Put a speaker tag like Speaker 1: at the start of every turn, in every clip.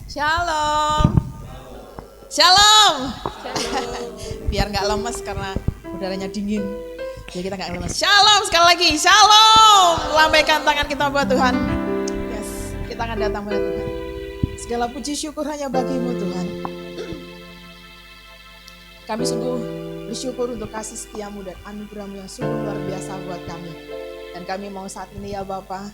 Speaker 1: Shalom. Shalom. Biar nggak lemes karena udaranya dingin. Jadi kita nggak lemes. Shalom sekali lagi. Shalom. Lambaikan tangan kita buat Tuhan. Yes, kita akan datang pada Tuhan. Segala puji syukur hanya bagimu Tuhan. Kami sungguh bersyukur untuk kasih setiamu dan anugerahmu yang sungguh luar biasa buat kami. Dan kami mau saat ini ya Bapa,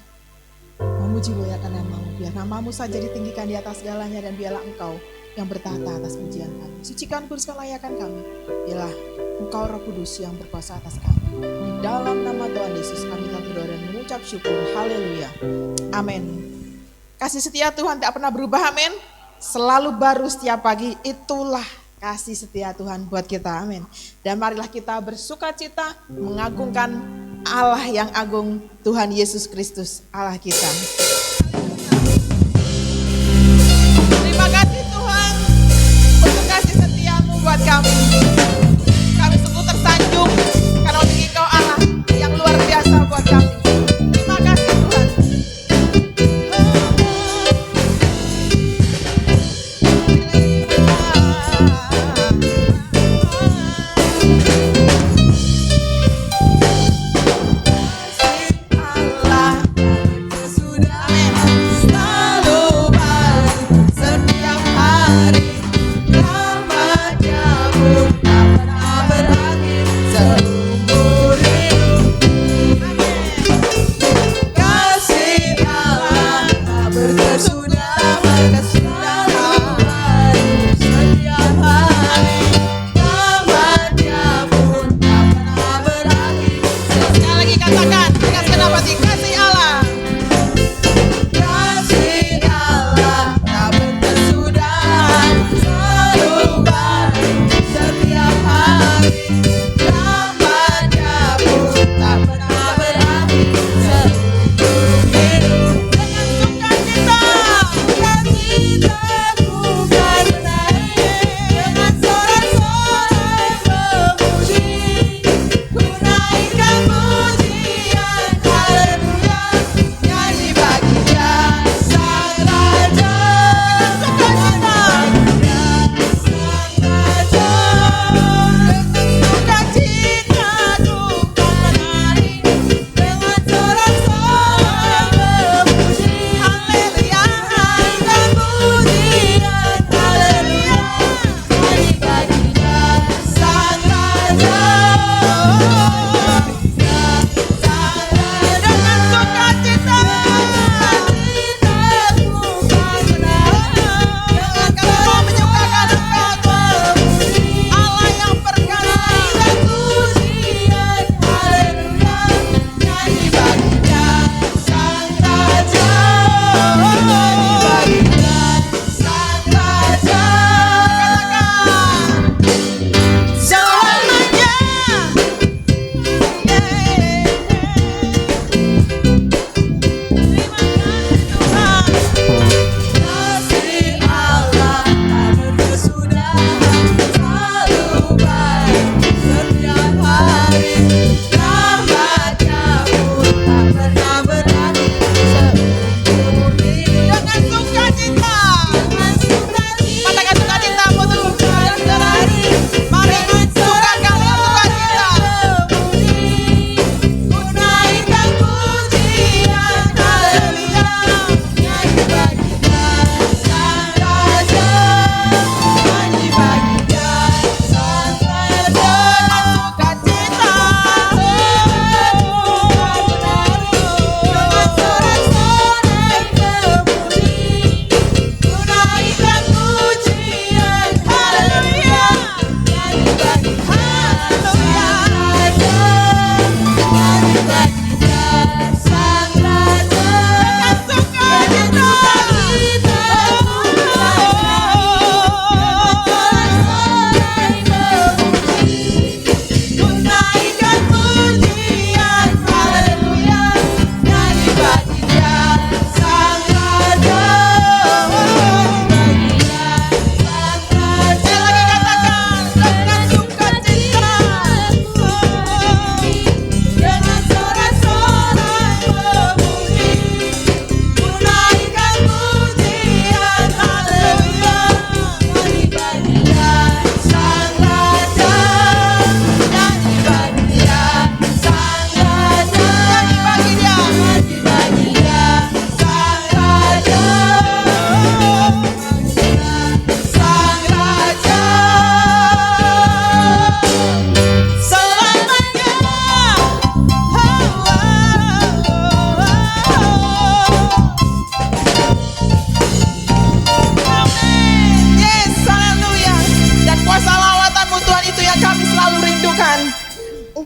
Speaker 1: memuji muliakan namamu. Biar namamu saja ditinggikan di atas segalanya dan biarlah engkau yang bertahta atas pujian kami. Sucikan kuduskan layakan kami. Biarlah engkau Roh Kudus yang berkuasa atas kami. Di dalam nama Tuhan Yesus kami telah berdoa dan mengucap syukur. Haleluya. Amin. Kasih setia Tuhan tak pernah berubah. Amin. Selalu baru setiap pagi. Itulah kasih setia Tuhan buat kita. Amin. Dan marilah kita bersuka cita mengagungkan Allah yang agung, Tuhan Yesus Kristus, Allah kita. Terima kasih Tuhan untuk kasih setiamu buat kami. Kami sungguh tersanjung karena Engkau Allah yang luar biasa buat kami. Terima kasih Tuhan.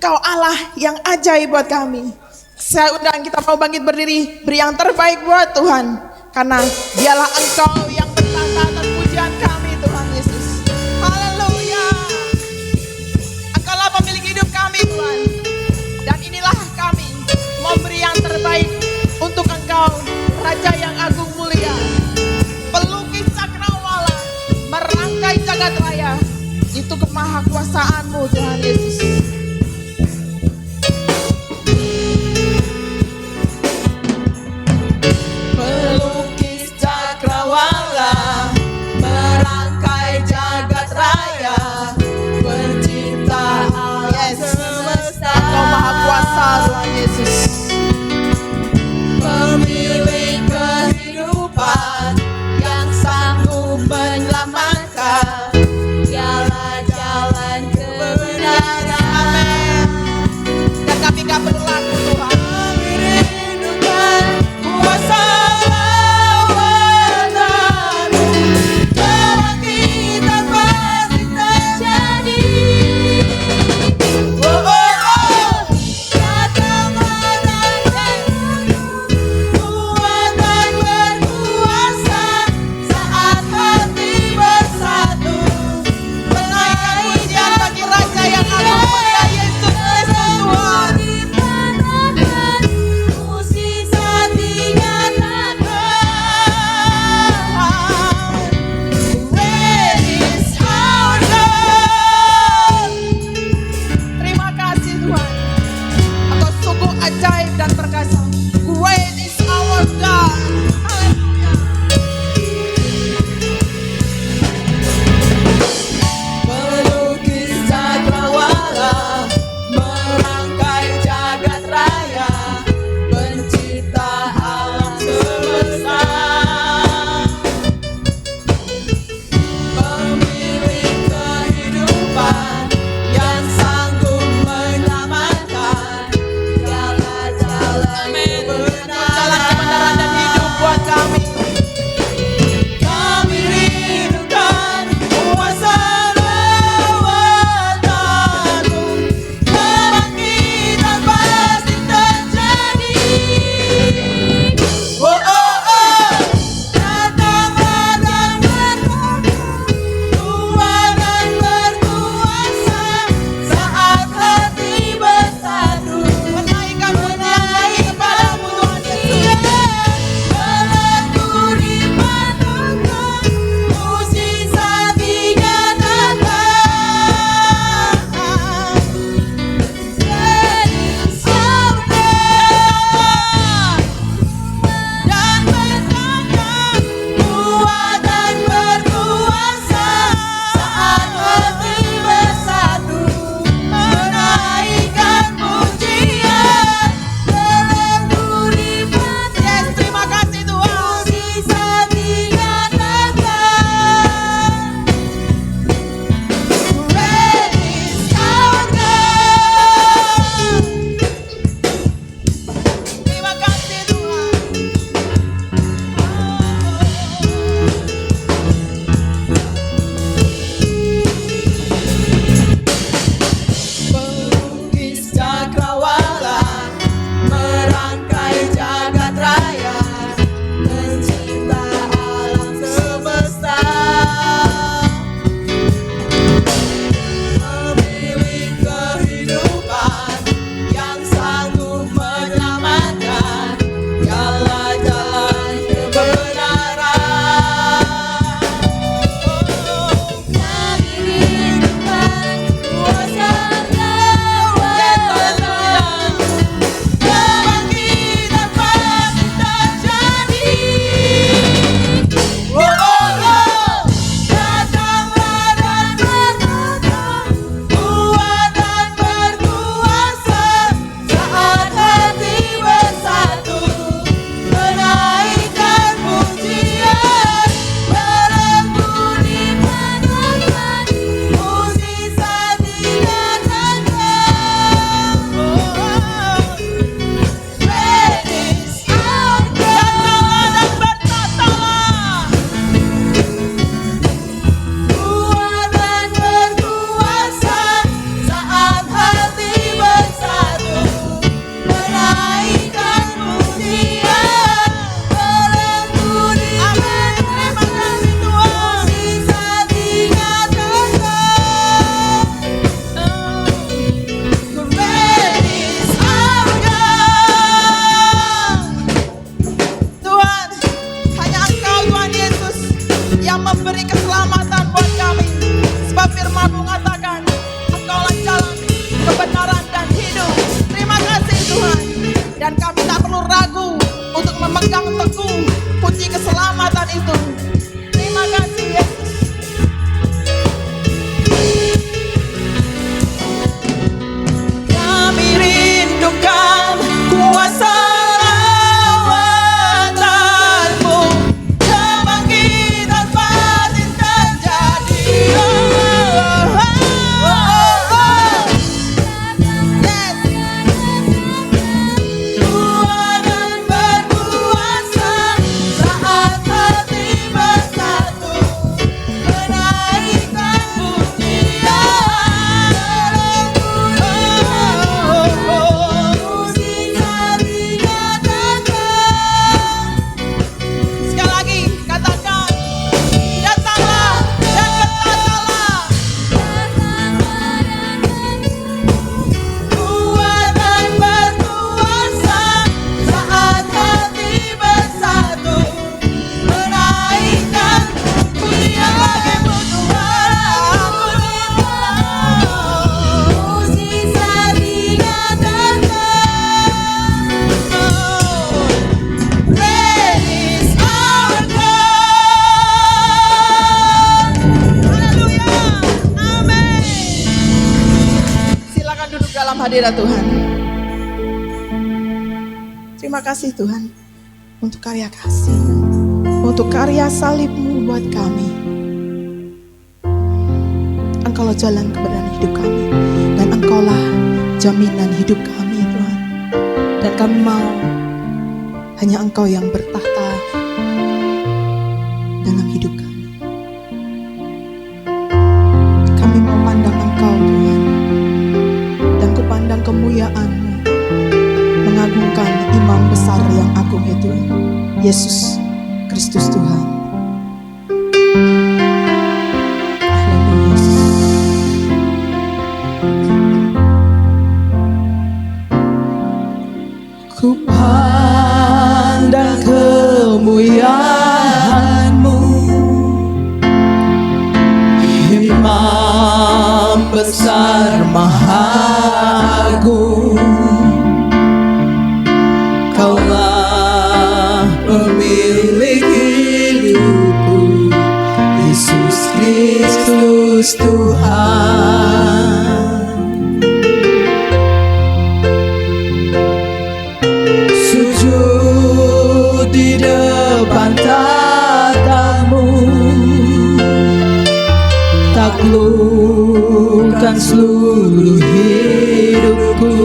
Speaker 1: Engkau Allah yang ajaib buat kami. Saya undang kita mau bangkit berdiri, beri yang terbaik buat Tuhan. Karena dialah Engkau yang bertata atas pujian kami Tuhan Yesus. Haleluya. Engkaulah pemilik hidup kami Tuhan. Dan inilah kami memberi yang terbaik untuk Engkau, Raja yang agung mulia, pelukis cakrawala, merangkai jagat raya. Itu kemahakuasaan-Mu Tuhan Yesus. Pelukis cakrawala, merangkai jagat raya, pencipta alam semesta. Engkau maha kuasa Tuhan Yesus. Pemilik kehidupan yang sanggup menyelamatkan, dialah jalan kebenaran. Amin. Dan kami gak perlu laku Tuhan. Kami rindukan kuasa lawan-Mu, kebangkitan pasti terjadi. Oh, oh, oh. Datanglah dan kuat dan berkuasa saat hati bersatu. Menaikkan pujian bagi Raja yang agung mulia, Yesus Kristus Tuhan. Mukjizat dinyatakan. Great is our God. Terima kasih Tuhan. Engkau sungguh ajaib dan perkasa. Great is our God. Haleluya. Pelukis cakrawala, merangkai jagat raya, pencipta alam semesta. Pemilik kehidupan yang sanggup menyelamatkan, dialah jalan kebenaran dan hidup buat kami. Kami rindukan kuasa lawan-Mu, kebangkitan pasti terjadi. Oh, oh, oh. Datanglah dan kuat dan berkuasa saat hati bersatu. Menaikkan pujian lagi kepada-Mu Tuhan Yesus. Belenggu dipatungkan, mukjizat dinyatakan. Jadi surga dan bertambah kuat dan berkuasa saat hati bersatu. Menaikkan pujian, belenggu dipatungkan. Yes, terima kasih Tuhan. Mukjizat dinyatakan. Great is our God. Terima kasih Tuhan. Pelukis cakrawala, merangkai jagat raya, pencipta alam semesta. Pemilik kehidupan yang sanggup menyelamatkan, dialah jalan kebenaran. Kami rindukan kuasa lawan-Mu, kebangkitan dan kami tak perlu ragu untuk memegang teguh kunci keselamatan itu. Terima kasih Yesus. Kami rindukan kuasa lawatanmu, kebangkitan batin terjadi. Tuhan dan berkuasa saat hati bersatu, menaikkan pujian. Mujizat dinyatakan. Sekali lagi katakan, datanglah dan katakanlah. Kuat dan berkuasa saat hati bersatu, menaikkan pujian bagimu Tuhan. Mujizat dinyatakan. Great is our God. Haleluya. Amin. Silakan duduk dalam hadirat Tuhan. Terima kasih Tuhan untuk karya kasih, untuk karya salib-Mu buat kami. Engkaulah jalan kebenaran hidup kami, dan Engkaulah jaminan hidup kami Tuhan. Dan kami mau hanya Engkau yang bertahta dalam hidup kami. Kami memandang Engkau Tuhan, dan kupandang kemuliaan-Mu, mengagungkan imam besar yang agung itu, Yesus Kristus Tuhan. Haleluya Yesus. Ku pandang kemuliaan-Mu, imam besar maha agung. Kaulah pemilik hidupku, Yesus Kristus Tuhan. Sujud di depan tatamu, taklukkan seluruh hidupku.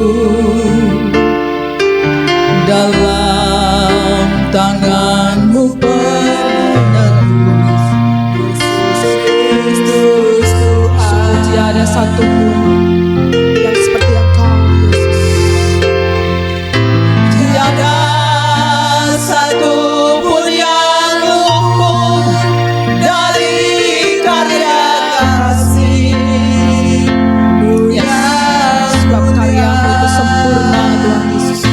Speaker 1: Dalam tangan-Mu penebus, Yesus Kristus Tuhan. Tiada satu pun yang seperti Engkau Yesus. Tiada satu pun yang luput dari karya kasih. Ya, sebab karya-Mu itu sempurna Tuhan Yesus.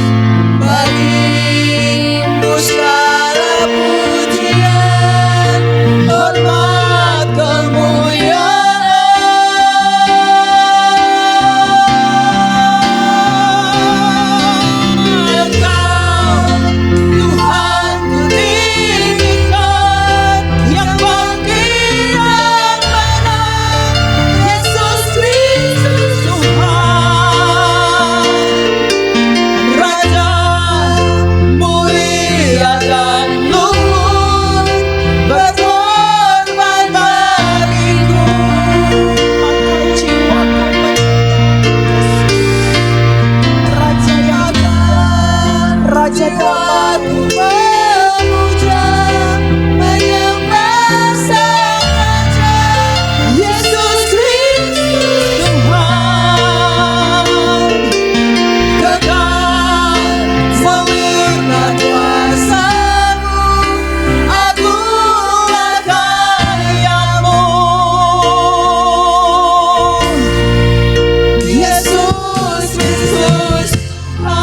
Speaker 1: Bagimu segala pujian, hormat, kemuliaan. Engkau Tuhan ku tinggikan, yang bangkit yang menang, Yesus Kristus Tuhan. Raja mulia dan luhur, berkorban bagiku. Maka jiwaku Raja yang Raja daku memuja, menyembah Sang Raja, Yesus Kristus Tuhan. Kekal sempurna kuasa-Mu, agunglah karya-Mu. Yesus Kristus Tuhan.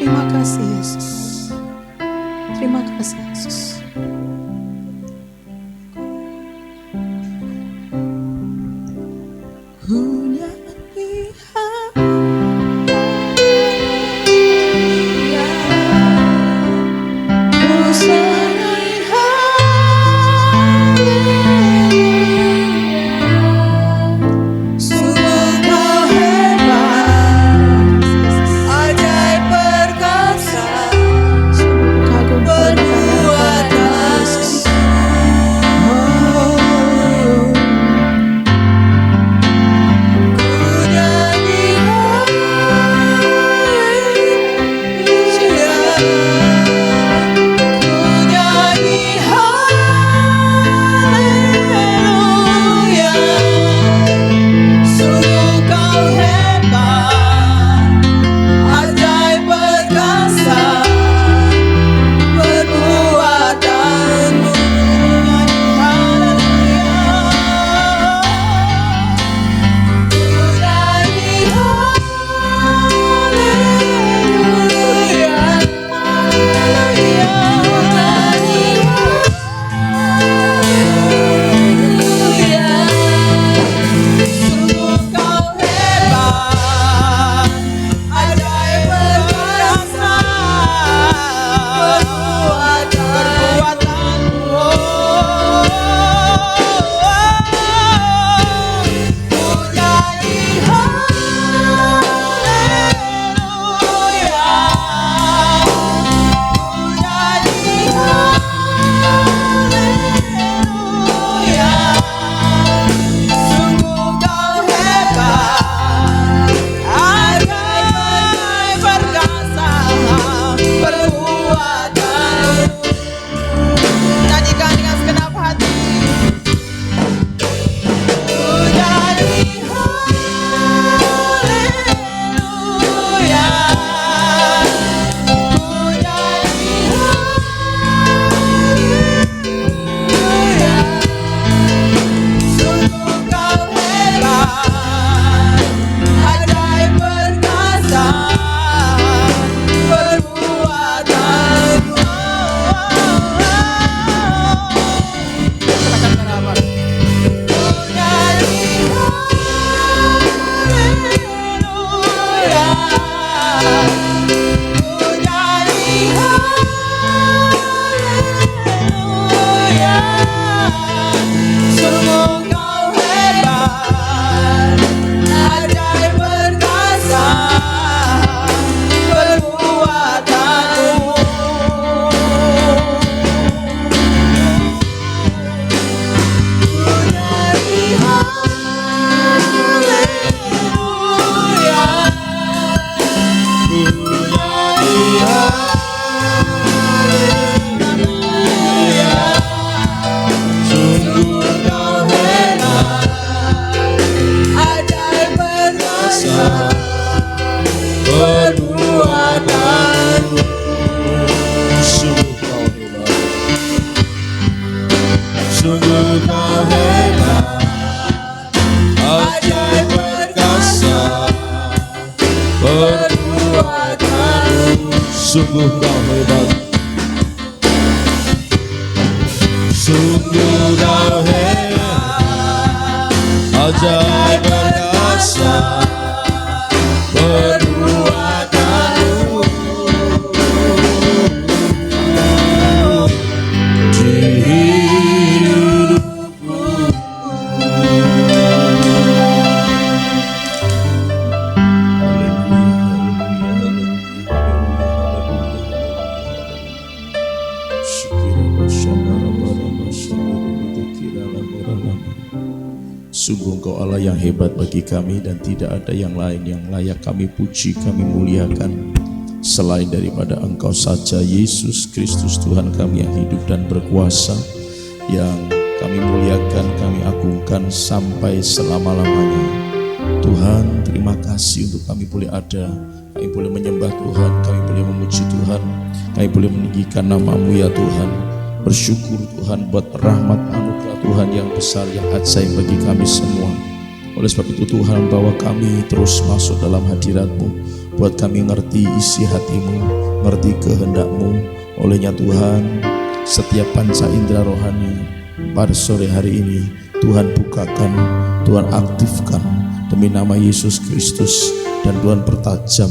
Speaker 1: Terima kasih Yesus. Terima kasih Yesus.
Speaker 2: Sungguh kau hebat, sungguh kau hebat, ajaib perkasa perbuatanmu di hidupku. Sungguh Engkau Allah yang hebat bagi kami dan tidak ada yang lain yang layak kami puji, kami muliakan selain daripada Engkau saja, Yesus Kristus Tuhan kami yang hidup dan berkuasa, yang kami muliakan, kami agungkan sampai selama-lamanya. Tuhan, terima kasih untuk kami boleh ada, kami boleh menyembah Tuhan, kami boleh memuji Tuhan, kami boleh meninggikan nama-Mu ya Tuhan. Bersyukur Tuhan buat rahmat anugerah Tuhan yang besar, yang ajaib bagi kami semua. Oleh sebab itu Tuhan, bawa kami terus masuk dalam hadirat-Mu. buat kami ngerti isi hatimu, ngerti kehendak-Mu. Olehnya Tuhan, setiap panca indera rohani pada sore hari ini Tuhan bukakan, Tuhan aktifkan demi nama Yesus Kristus, dan Tuhan pertajam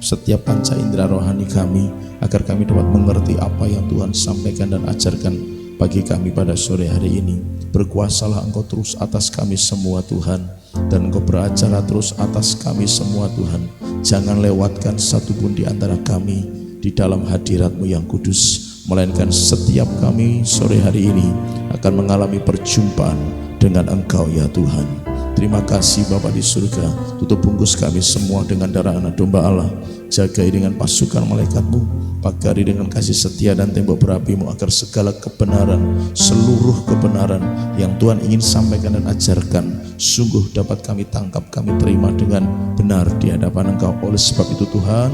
Speaker 2: setiap panca indera rohani kami agar kami dapat mengerti apa yang Tuhan sampaikan dan ajarkan bagi kami pada sore hari ini. Berkuasalah Engkau terus atas kami semua Tuhan, dan Engkau beracara terus atas kami semua Tuhan. Jangan lewatkan satupun di antara kami di dalam hadirat-Mu yang kudus, melainkan setiap kami sore hari ini akan mengalami perjumpaan dengan Engkau ya Tuhan. Terima kasih Bapa di surga. Tutup bungkus kami semua dengan darah anak domba Allah. Jagai dengan pasukan malaikat-Mu, pagari dengan kasih setia dan tembok berapi-Mu, agar segala kebenaran, seluruh kebenaran yang Tuhan ingin sampaikan dan ajarkan sungguh dapat kami tangkap, kami terima dengan benar di hadapan Engkau. Oleh sebab itu Tuhan,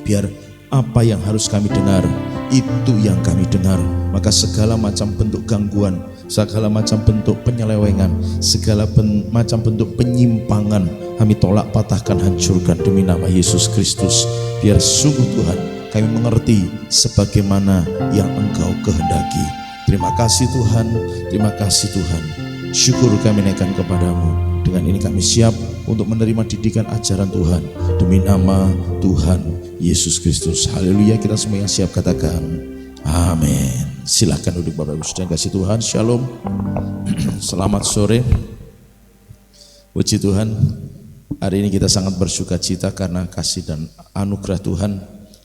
Speaker 2: biar apa yang harus kami dengar, itu yang kami dengar. Maka segala macam bentuk gangguan, segala macam bentuk penyelewengan, segala macam bentuk penyimpangan, kami tolak, patahkan, hancurkan demi nama Yesus Kristus. Biar sungguh Tuhan kami mengerti sebagaimana yang Engkau kehendaki. Terima kasih Tuhan, terima kasih Tuhan. Syukur kami naikkan kepadamu. Dengan ini kami siap untuk menerima didikan ajaran Tuhan demi nama Tuhan Yesus Kristus. Haleluya. Kita semua yang siap katakan amin. Silakan duduk Bapak Ibu Saudara kasih Tuhan. Shalom. Selamat sore. Puji Tuhan. Hari ini kita sangat bersuka cita karena kasih dan anugerah Tuhan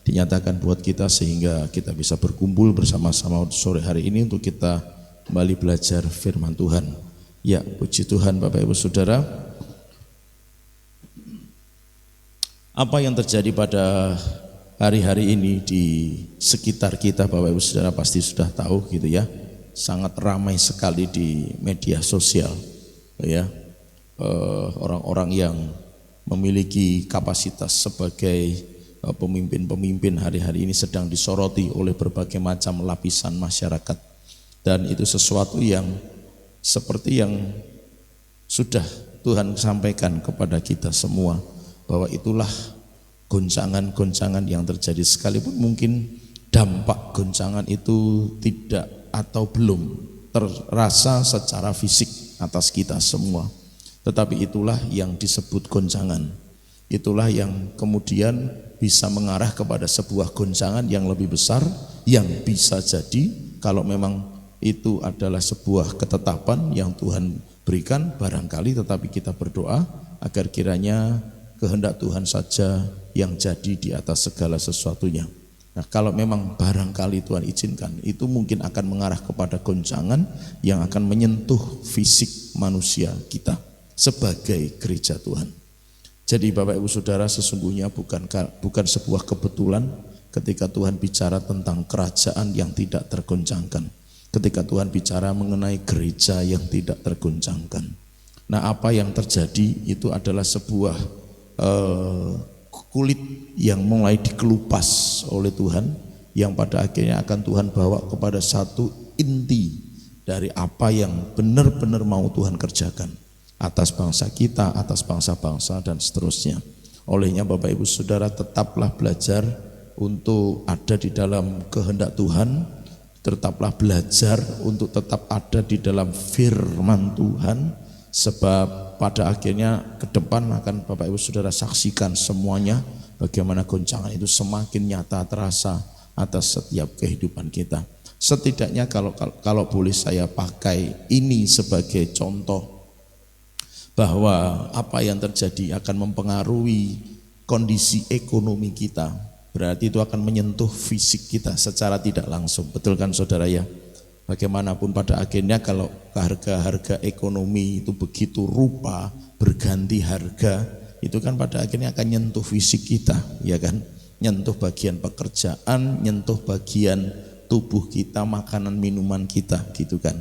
Speaker 2: dinyatakan buat kita, sehingga kita bisa berkumpul bersama-sama sore hari ini untuk kita kembali belajar firman Tuhan. Ya, puji Tuhan Bapak Ibu Saudara. Apa yang terjadi pada hari-hari ini di sekitar kita Bapak Ibu Saudara pasti sudah tahu gitu ya. Sangat ramai sekali di media sosial ya. Orang-orang yang memiliki kapasitas sebagai pemimpin-pemimpin hari-hari ini sedang disoroti oleh berbagai macam lapisan masyarakat. Dan itu sesuatu yang seperti yang sudah Tuhan sampaikan kepada kita semua, bahwa itulah goncangan-goncangan yang terjadi, sekalipun mungkin dampak goncangan itu tidak atau belum terasa secara fisik atas kita semua, tetapi itulah yang disebut goncangan. Itulah yang kemudian bisa mengarah kepada sebuah goncangan yang lebih besar, yang bisa jadi kalau memang itu adalah sebuah ketetapan yang Tuhan berikan barangkali, tetapi kita berdoa agar kiranya kehendak Tuhan saja yang jadi di atas segala sesuatunya. Nah, kalau memang barangkali Tuhan izinkan, itu mungkin akan mengarah kepada goncangan yang akan menyentuh fisik manusia kita sebagai gereja Tuhan. Jadi Bapak Ibu Saudara, sesungguhnya bukan sebuah kebetulan ketika Tuhan bicara tentang kerajaan yang tidak tergoncangkan. Ketika Tuhan bicara mengenai gereja yang tidak tergoncangkan. Nah, apa yang terjadi itu adalah sebuah kulit yang mulai dikelupas oleh Tuhan, yang pada akhirnya akan Tuhan bawa kepada satu inti dari apa yang benar-benar mau Tuhan kerjakan atas bangsa kita, atas bangsa-bangsa dan seterusnya. Olehnya Bapak Ibu Saudara, tetaplah belajar untuk ada di dalam kehendak Tuhan. Tetaplah belajar untuk tetap ada di dalam firman Tuhan, sebab pada akhirnya ke depan akan Bapak Ibu Saudara saksikan semuanya bagaimana goncangan itu semakin nyata terasa atas setiap kehidupan kita. Setidaknya kalau boleh saya pakai ini sebagai contoh, bahwa apa yang terjadi akan mempengaruhi kondisi ekonomi kita, berarti itu akan menyentuh fisik kita secara tidak langsung. Betul kan saudara ya? Bagaimanapun pada akhirnya kalau harga-harga ekonomi itu begitu rupa berganti harga, itu kan pada akhirnya akan nyentuh fisik kita, ya kan? Nyentuh bagian pekerjaan, nyentuh bagian tubuh kita, makanan minuman kita gitu kan.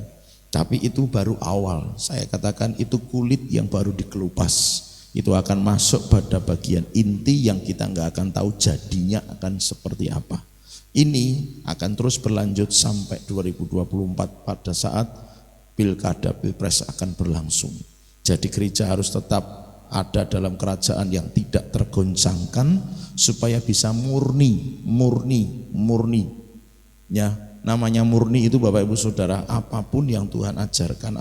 Speaker 2: Tapi itu baru awal, saya katakan itu kulit yang baru dikelupas. Itu akan masuk pada bagian inti yang kita nggak akan tahu jadinya akan seperti apa. Ini akan terus berlanjut sampai 2024 pada saat pilkada pilpres akan berlangsung. Jadi gereja harus tetap ada dalam kerajaan yang tidak tergoncangkan, supaya bisa murni. Ya, namanya murni itu Bapak Ibu Saudara, apapun yang Tuhan ajarkan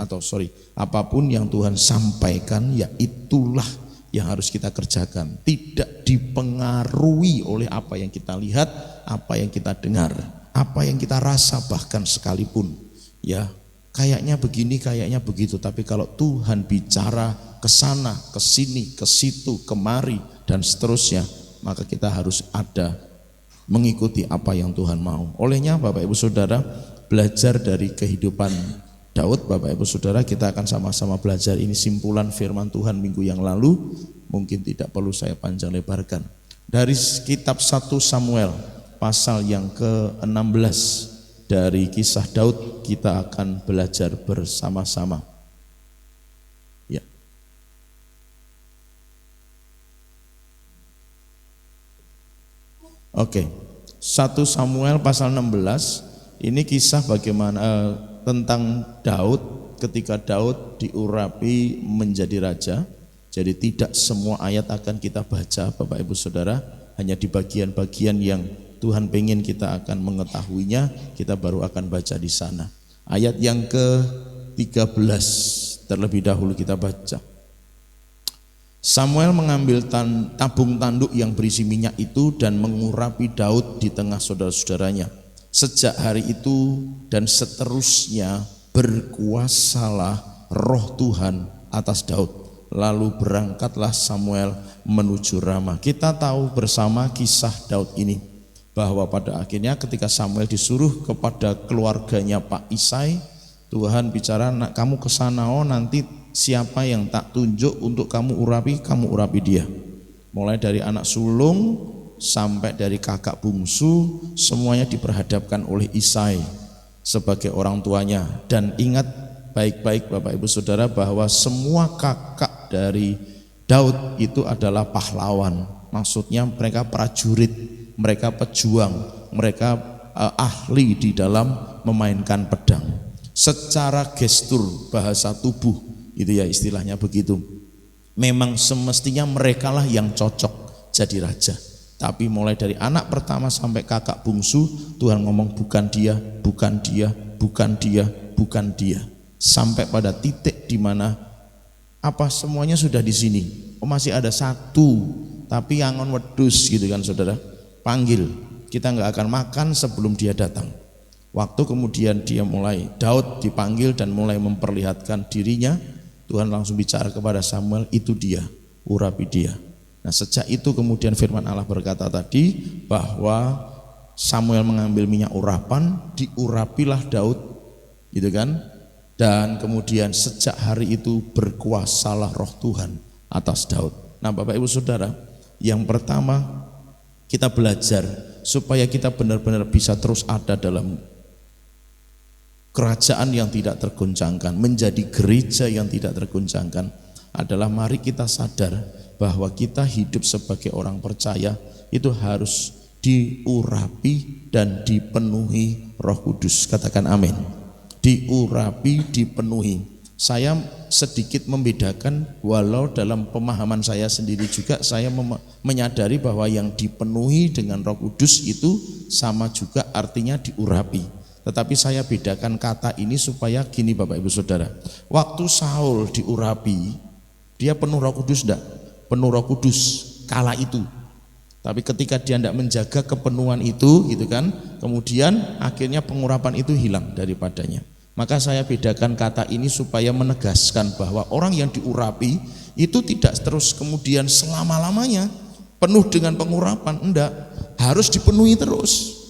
Speaker 2: apapun yang Tuhan sampaikan, ya itulah yang harus kita kerjakan. Tidak dipengaruhi oleh apa yang kita lihat, apa yang kita dengar, apa yang kita rasa bahkan sekalipun. Ya, kayaknya begini, kayaknya begitu, tapi kalau Tuhan bicara ke sana, ke sini, ke situ, kemari dan seterusnya, maka kita harus ada mengikuti apa yang Tuhan mau. Olehnya Bapak Ibu Saudara, belajar dari kehidupan Daud. Bapak Ibu Saudara, kita akan sama-sama belajar. Ini simpulan firman Tuhan minggu yang lalu, mungkin tidak perlu saya panjang lebarkan. Dari kitab 1 Samuel pasal yang ke-16, dari kisah Daud kita akan belajar bersama-sama. Ya. Oke. 1 Samuel pasal 16, ini kisah bagaimana tentang Daud ketika Daud diurapi menjadi raja. Jadi tidak semua ayat akan kita baca Bapak Ibu Saudara, hanya di bagian-bagian yang Tuhan pengen kita akan mengetahuinya, kita baru akan baca di sana. Ayat yang ke-13 terlebih dahulu kita baca. Samuel mengambil tabung tanduk yang berisi minyak itu dan mengurapi Daud di tengah saudara-saudaranya. Sejak hari itu dan seterusnya berkuasalah roh Tuhan atas Daud. Lalu berangkatlah Samuel menuju Rama. Kita tahu bersama kisah Daud ini, bahwa pada akhirnya ketika Samuel disuruh kepada keluarganya Pak Isai, Tuhan bicara, nak kamu kesana, nanti siapa yang tak tunjuk untuk kamu urapi dia. Mulai dari anak sulung sampai dari kakak bungsu, semuanya diperhadapkan oleh Isai sebagai orang tuanya. Dan ingat baik-baik Bapak Ibu Saudara, bahwa semua kakak dari Daud itu adalah pahlawan. Maksudnya mereka prajurit, mereka pejuang, mereka ahli di dalam memainkan pedang. Secara gestur, bahasa tubuh, itu ya istilahnya begitu, memang semestinya merekalah yang cocok jadi raja. Tapi mulai dari anak pertama sampai kakak bungsu, Tuhan ngomong bukan dia, bukan dia, bukan dia, bukan dia. Sampai pada titik di mana apa semuanya sudah di sini. Masih ada satu, tapi angon wedus gitu kan saudara. Panggil, kita nggak akan makan sebelum dia datang. Waktu kemudian Daud dipanggil dan mulai memperlihatkan dirinya, Tuhan langsung bicara kepada Samuel, itu dia, urapi dia. Nah sejak itu kemudian firman Allah berkata tadi bahwa Samuel mengambil minyak urapan, diurapilah Daud, gitu kan? Dan kemudian sejak hari itu berkuasalah roh Tuhan atas Daud. Nah Bapak Ibu Saudara, yang pertama kita belajar supaya kita benar-benar bisa terus ada dalam kerajaan yang tidak tergoncangkan, menjadi gereja yang tidak tergoncangkan, adalah mari kita sadar bahwa kita hidup sebagai orang percaya itu harus diurapi dan dipenuhi Roh Kudus. Katakan amin. Diurapi, dipenuhi. Saya sedikit membedakan, walau dalam pemahaman saya sendiri juga saya menyadari bahwa yang dipenuhi dengan Roh Kudus itu sama juga artinya diurapi. Tetapi saya bedakan kata ini supaya gini Bapak Ibu Saudara. Waktu Saul diurapi, dia penuh Roh Kudus enggak? Penuh Roh Kudus kala itu. Tapi ketika dia tidak menjaga kepenuhan itu gitu kan, kemudian akhirnya pengurapan itu hilang daripadanya. Maka saya bedakan kata ini supaya menegaskan bahwa orang yang diurapi itu tidak terus kemudian selama-lamanya penuh dengan pengurapan, enggak, harus dipenuhi terus.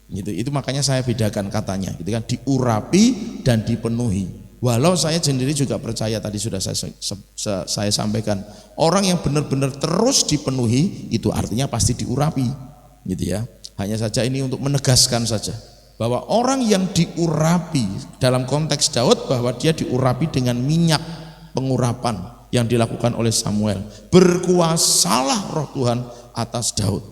Speaker 2: Gitu. Itu makanya saya bedakan katanya, gitu kan, diurapi dan dipenuhi. Walau saya sendiri juga percaya, tadi sudah saya sampaikan, orang yang benar-benar terus dipenuhi itu artinya pasti diurapi, gitu ya. Hanya saja ini untuk menegaskan saja bahwa orang yang diurapi dalam konteks Daud, bahwa dia diurapi dengan minyak pengurapan yang dilakukan oleh Samuel. Berkuasalah roh Tuhan atas Daud.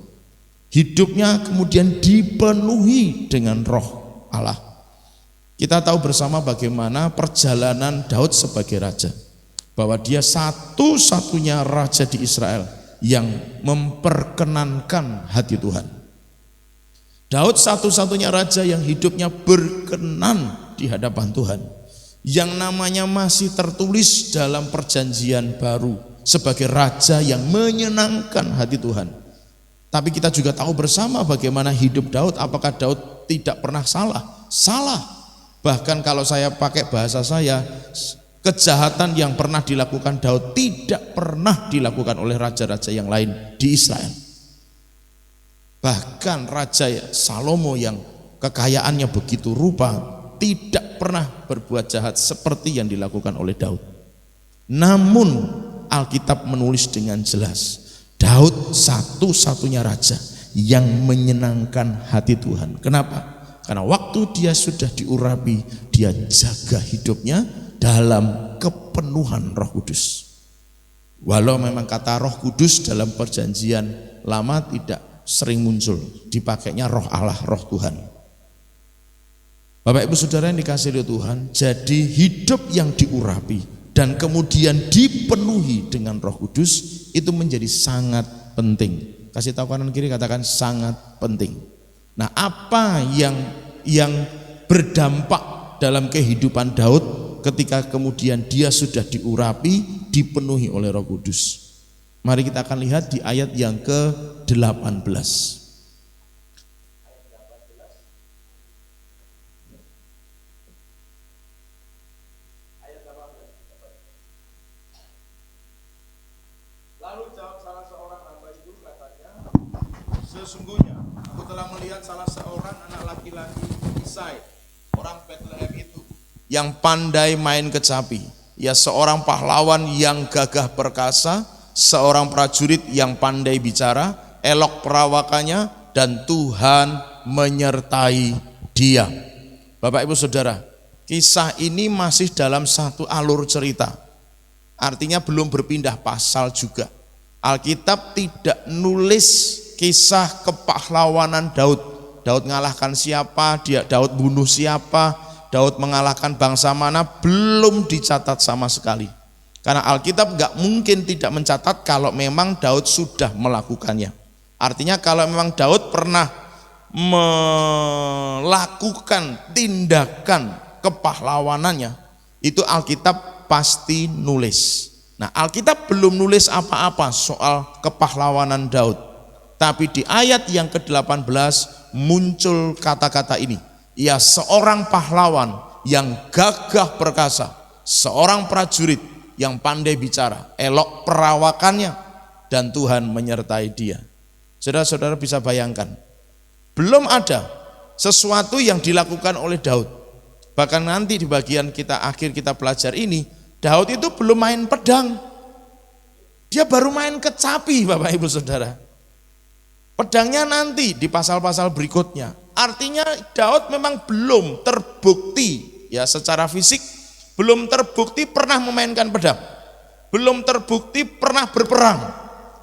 Speaker 2: Hidupnya kemudian dipenuhi dengan roh Allah. Kita tahu bersama bagaimana perjalanan Daud sebagai raja. bahwa dia satu-satunya raja di Israel yang memperkenankan hati Tuhan. Daud satu-satunya raja yang hidupnya berkenan di hadapan Tuhan, yang namanya masih tertulis dalam perjanjian baru sebagai raja yang menyenangkan hati Tuhan. Tapi kita juga tahu bersama bagaimana hidup Daud. Apakah Daud tidak pernah salah? Salah. Bahkan kalau saya pakai bahasa saya, kejahatan yang pernah dilakukan Daud tidak pernah dilakukan oleh raja-raja yang lain di Israel. Bahkan Raja Salomo yang kekayaannya begitu rupa tidak pernah berbuat jahat seperti yang dilakukan oleh Daud. Namun Alkitab menulis dengan jelas, Daud satu-satunya raja yang menyenangkan hati Tuhan. Kenapa? Karena waktu dia sudah diurapi, dia jaga hidupnya dalam kepenuhan Roh Kudus. Walau memang kata Roh Kudus dalam perjanjian lama tidak sering muncul, dipakainya Roh Allah, Roh Tuhan. Bapak Ibu Saudara yang dikasihi oleh Tuhan, jadi hidup yang diurapi dan kemudian dipenuhi dengan Roh Kudus itu menjadi sangat penting. Kasih tahu kanan kiri, katakan sangat penting. Nah, apa yang berdampak dalam kehidupan Daud ketika kemudian dia sudah diurapi, dipenuhi oleh Roh Kudus? Mari kita akan lihat di ayat yang ke-18. Lalu jawab salah seorang hamba itu, katanya, sesungguhnya aku telah melihat salah seorang anak laki-laki Isai, orang Bethlehem itu, yang pandai main kecapi. Ya, seorang pahlawan yang gagah perkasa, seorang prajurit yang pandai bicara, elok perawakannya, dan Tuhan menyertai dia. Bapak Ibu Saudara, kisah ini masih dalam satu alur cerita. Artinya belum berpindah pasal juga. Alkitab tidak nulis kisah kepahlawanan Daud. Daud mengalahkan siapa, Daud bunuh siapa, Daud mengalahkan bangsa mana, belum dicatat sama sekali. Karena Alkitab gak mungkin tidak mencatat kalau memang Daud sudah melakukannya. Artinya kalau memang Daud pernah melakukan tindakan kepahlawanannya, itu Alkitab pasti nulis. Nah, Alkitab belum nulis apa-apa soal kepahlawanan Daud. Tapi di ayat yang ke-18 muncul kata-kata ini. Ya, seorang pahlawan yang gagah perkasa, seorang prajurit yang pandai bicara, elok perawakannya, dan Tuhan menyertai dia. Saudara-saudara bisa bayangkan, belum ada sesuatu yang dilakukan oleh Daud. Bahkan nanti di bagian akhir kita belajar ini, Daud itu belum main pedang. Dia baru main kecapi, Bapak Ibu Saudara. Pedangnya nanti di pasal-pasal berikutnya. Artinya Daud memang belum terbukti ya secara fisik, belum terbukti pernah memainkan pedang, belum terbukti pernah berperang,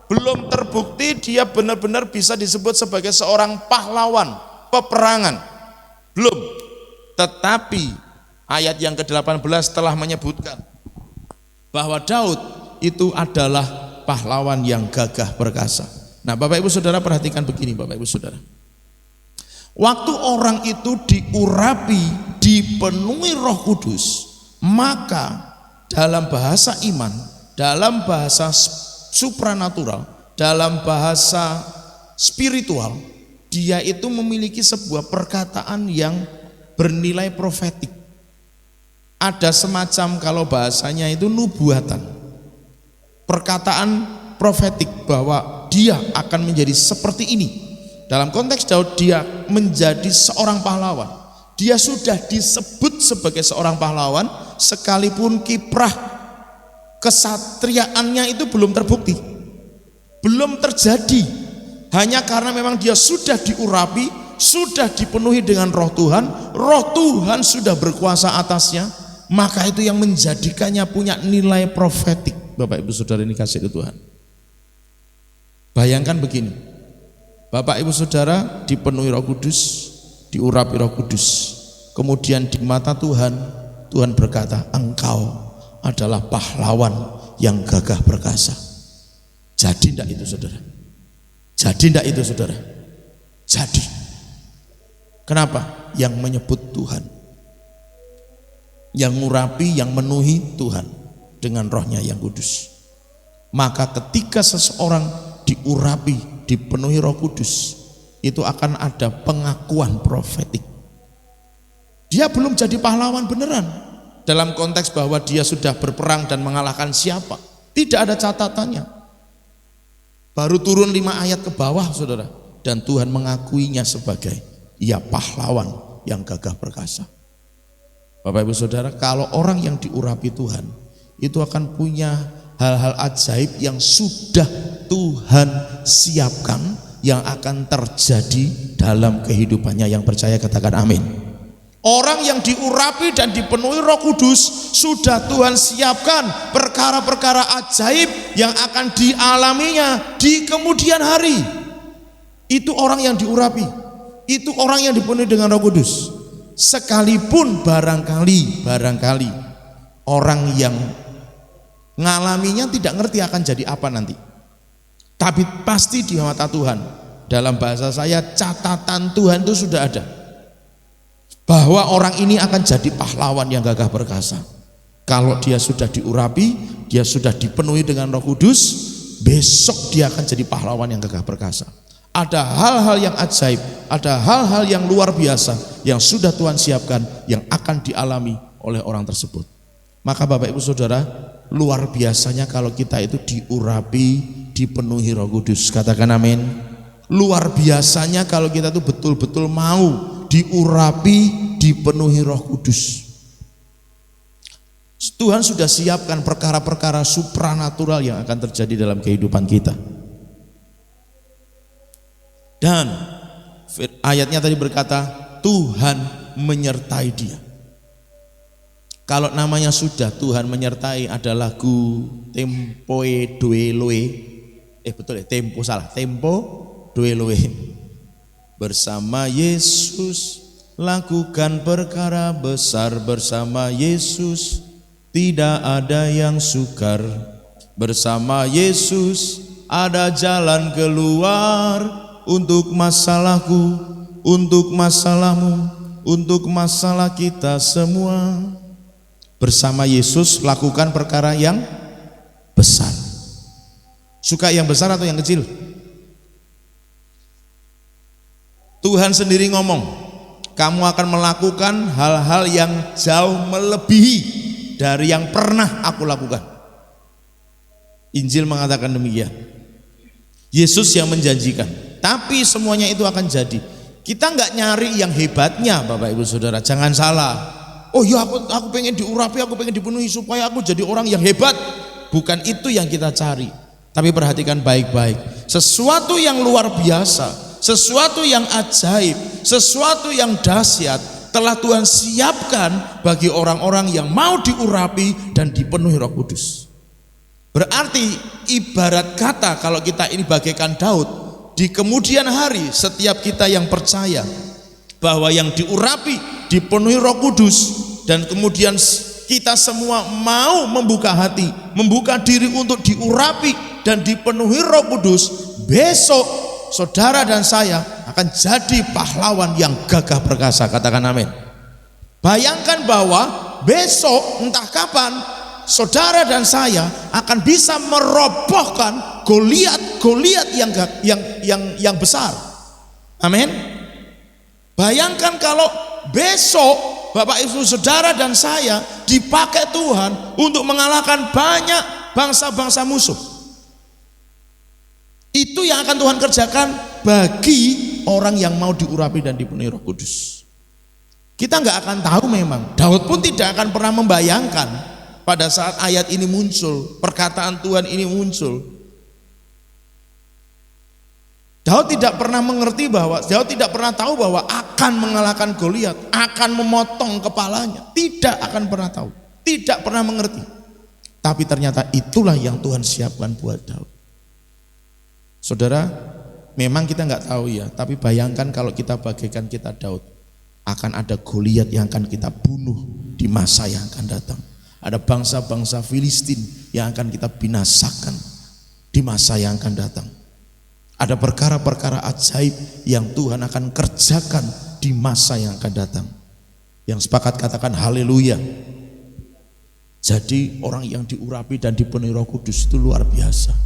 Speaker 2: belum terbukti dia benar-benar bisa disebut sebagai seorang pahlawan peperangan, belum. Tetapi ayat yang ke-18 telah menyebutkan bahwa Daud itu adalah pahlawan yang gagah perkasa. Nah, Bapak Ibu Saudara perhatikan begini, Bapak Ibu Saudara. Waktu orang itu diurapi, dipenuhi Roh Kudus, maka dalam bahasa iman, dalam bahasa supranatural, dalam bahasa spiritual, dia itu memiliki sebuah perkataan yang bernilai profetik. Ada semacam, kalau bahasanya itu nubuatan, perkataan profetik bahwa dia akan menjadi seperti ini. Dalam konteks Daud, dia menjadi seorang pahlawan. Dia sudah disebut sebagai seorang pahlawan sekalipun kiprah kesatriaannya itu belum terbukti, belum terjadi. Hanya karena memang dia sudah diurapi, sudah dipenuhi dengan Roh Tuhan sudah berkuasa atasnya, maka itu yang menjadikannya punya nilai profetik. Bapak Ibu Saudara ini kasih Tuhan. Bayangkan begini, Bapak Ibu Saudara dipenuhi Roh Kudus, diurapi Roh Kudus, kemudian di mata Tuhan, Tuhan berkata, engkau adalah pahlawan yang gagah perkasa. Jadi enggak itu saudara? Jadi enggak itu saudara? Jadi. Kenapa? Yang menyebut Tuhan, yang ngurapi, yang menuhi Tuhan dengan rohnya yang kudus. Maka ketika seseorang diurapi, dipenuhi Roh Kudus, itu akan ada pengakuan profetik. Dia belum jadi pahlawan beneran dalam konteks bahwa dia sudah berperang dan mengalahkan siapa. Tidak ada catatannya. Baru turun 5 ayat ke bawah saudara, dan Tuhan mengakuinya sebagai ia pahlawan yang gagah perkasa. Bapak Ibu Saudara, kalau orang yang diurapi Tuhan itu akan punya hal-hal ajaib yang sudah Tuhan siapkan, yang akan terjadi dalam kehidupannya. Yang percaya katakan amin. Orang yang diurapi dan dipenuhi Roh Kudus sudah Tuhan siapkan perkara-perkara ajaib yang akan dialaminya di kemudian hari. Itu orang yang diurapi, itu orang yang dipenuhi dengan Roh Kudus. Sekalipun barangkali orang yang ngalaminya tidak ngerti akan jadi apa nanti, tapi pasti di mata Tuhan, dalam bahasa saya catatan Tuhan itu sudah ada, bahwa orang ini akan jadi pahlawan yang gagah perkasa. Kalau dia sudah diurapi, dia sudah dipenuhi dengan Roh Kudus, besok dia akan jadi pahlawan yang gagah perkasa. Ada hal-hal yang ajaib, ada hal-hal yang luar biasa yang sudah Tuhan siapkan, yang akan dialami oleh orang tersebut. Maka Bapak Ibu Saudara, luar biasanya kalau kita itu diurapi, dipenuhi Roh Kudus. Katakan amin. Luar biasanya kalau kita itu betul-betul mau diurapi, dipenuhi Roh Kudus. Tuhan sudah siapkan perkara-perkara supranatural yang akan terjadi dalam kehidupan kita. Dan ayatnya tadi berkata Tuhan menyertai dia. Kalau namanya sudah Tuhan menyertai, ada lagu Tempoe Doeloe. Tempo Doeloe. Bersama Yesus lakukan perkara besar, bersama Yesus tidak ada yang sukar, bersama Yesus ada jalan keluar untuk masalahku, untuk masalahmu, untuk masalah kita semua. Bersama Yesus lakukan perkara yang besar. Suka yang besar atau yang kecil? Tuhan sendiri ngomong, kamu akan melakukan hal-hal yang jauh melebihi dari yang pernah aku lakukan. Injil mengatakan demikian. Yesus yang menjanjikan, tapi semuanya itu akan jadi. Kita nggak nyari yang hebatnya Bapak Ibu Saudara, jangan salah. Oh ya aku pengen diurapi, aku pengen dipenuhi supaya aku jadi orang yang hebat. Bukan itu yang kita cari. Tapi perhatikan baik-baik, sesuatu yang luar biasa, sesuatu yang ajaib, sesuatu yang dahsyat telah Tuhan siapkan bagi orang-orang yang mau diurapi dan dipenuhi Roh Kudus. Berarti ibarat kata kalau kita ini bagaikan Daud, di kemudian hari setiap kita yang percaya bahwa yang diurapi, dipenuhi Roh Kudus, dan kemudian kita semua mau membuka hati, membuka diri untuk diurapi dan dipenuhi Roh Kudus, besok saudara dan saya akan jadi pahlawan yang gagah perkasa. Katakan amin. Bayangkan bahwa besok entah kapan saudara dan saya akan bisa merobohkan Goliat yang besar. Amin. Bayangkan kalau besok Bapak Ibu Saudara dan saya dipakai Tuhan untuk mengalahkan banyak bangsa-bangsa musuh. Itu yang akan Tuhan kerjakan bagi orang yang mau diurapi dan dipenuhi Roh Kudus. Kita nggak akan tahu memang. Daud pun tidak akan pernah membayangkan pada saat ayat ini muncul, perkataan Tuhan ini muncul. Daud tidak pernah mengerti bahwa, Daud tidak pernah tahu bahwa akan mengalahkan Goliat, akan memotong kepalanya. Tidak akan pernah tahu, tidak pernah mengerti. Tapi ternyata itulah yang Tuhan siapkan buat Daud. Saudara, memang kita nggak tahu ya, tapi bayangkan kalau kita bagaikan kita Daud, akan ada Goliat yang akan kita bunuh di masa yang akan datang. Ada bangsa-bangsa Filistin yang akan kita binasakan di masa yang akan datang. Ada perkara-perkara ajaib yang Tuhan akan kerjakan di masa yang akan datang. Yang sepakat katakan haleluya. Jadi orang yang diurapi dan dipenuhi Roh Kudus itu luar biasa.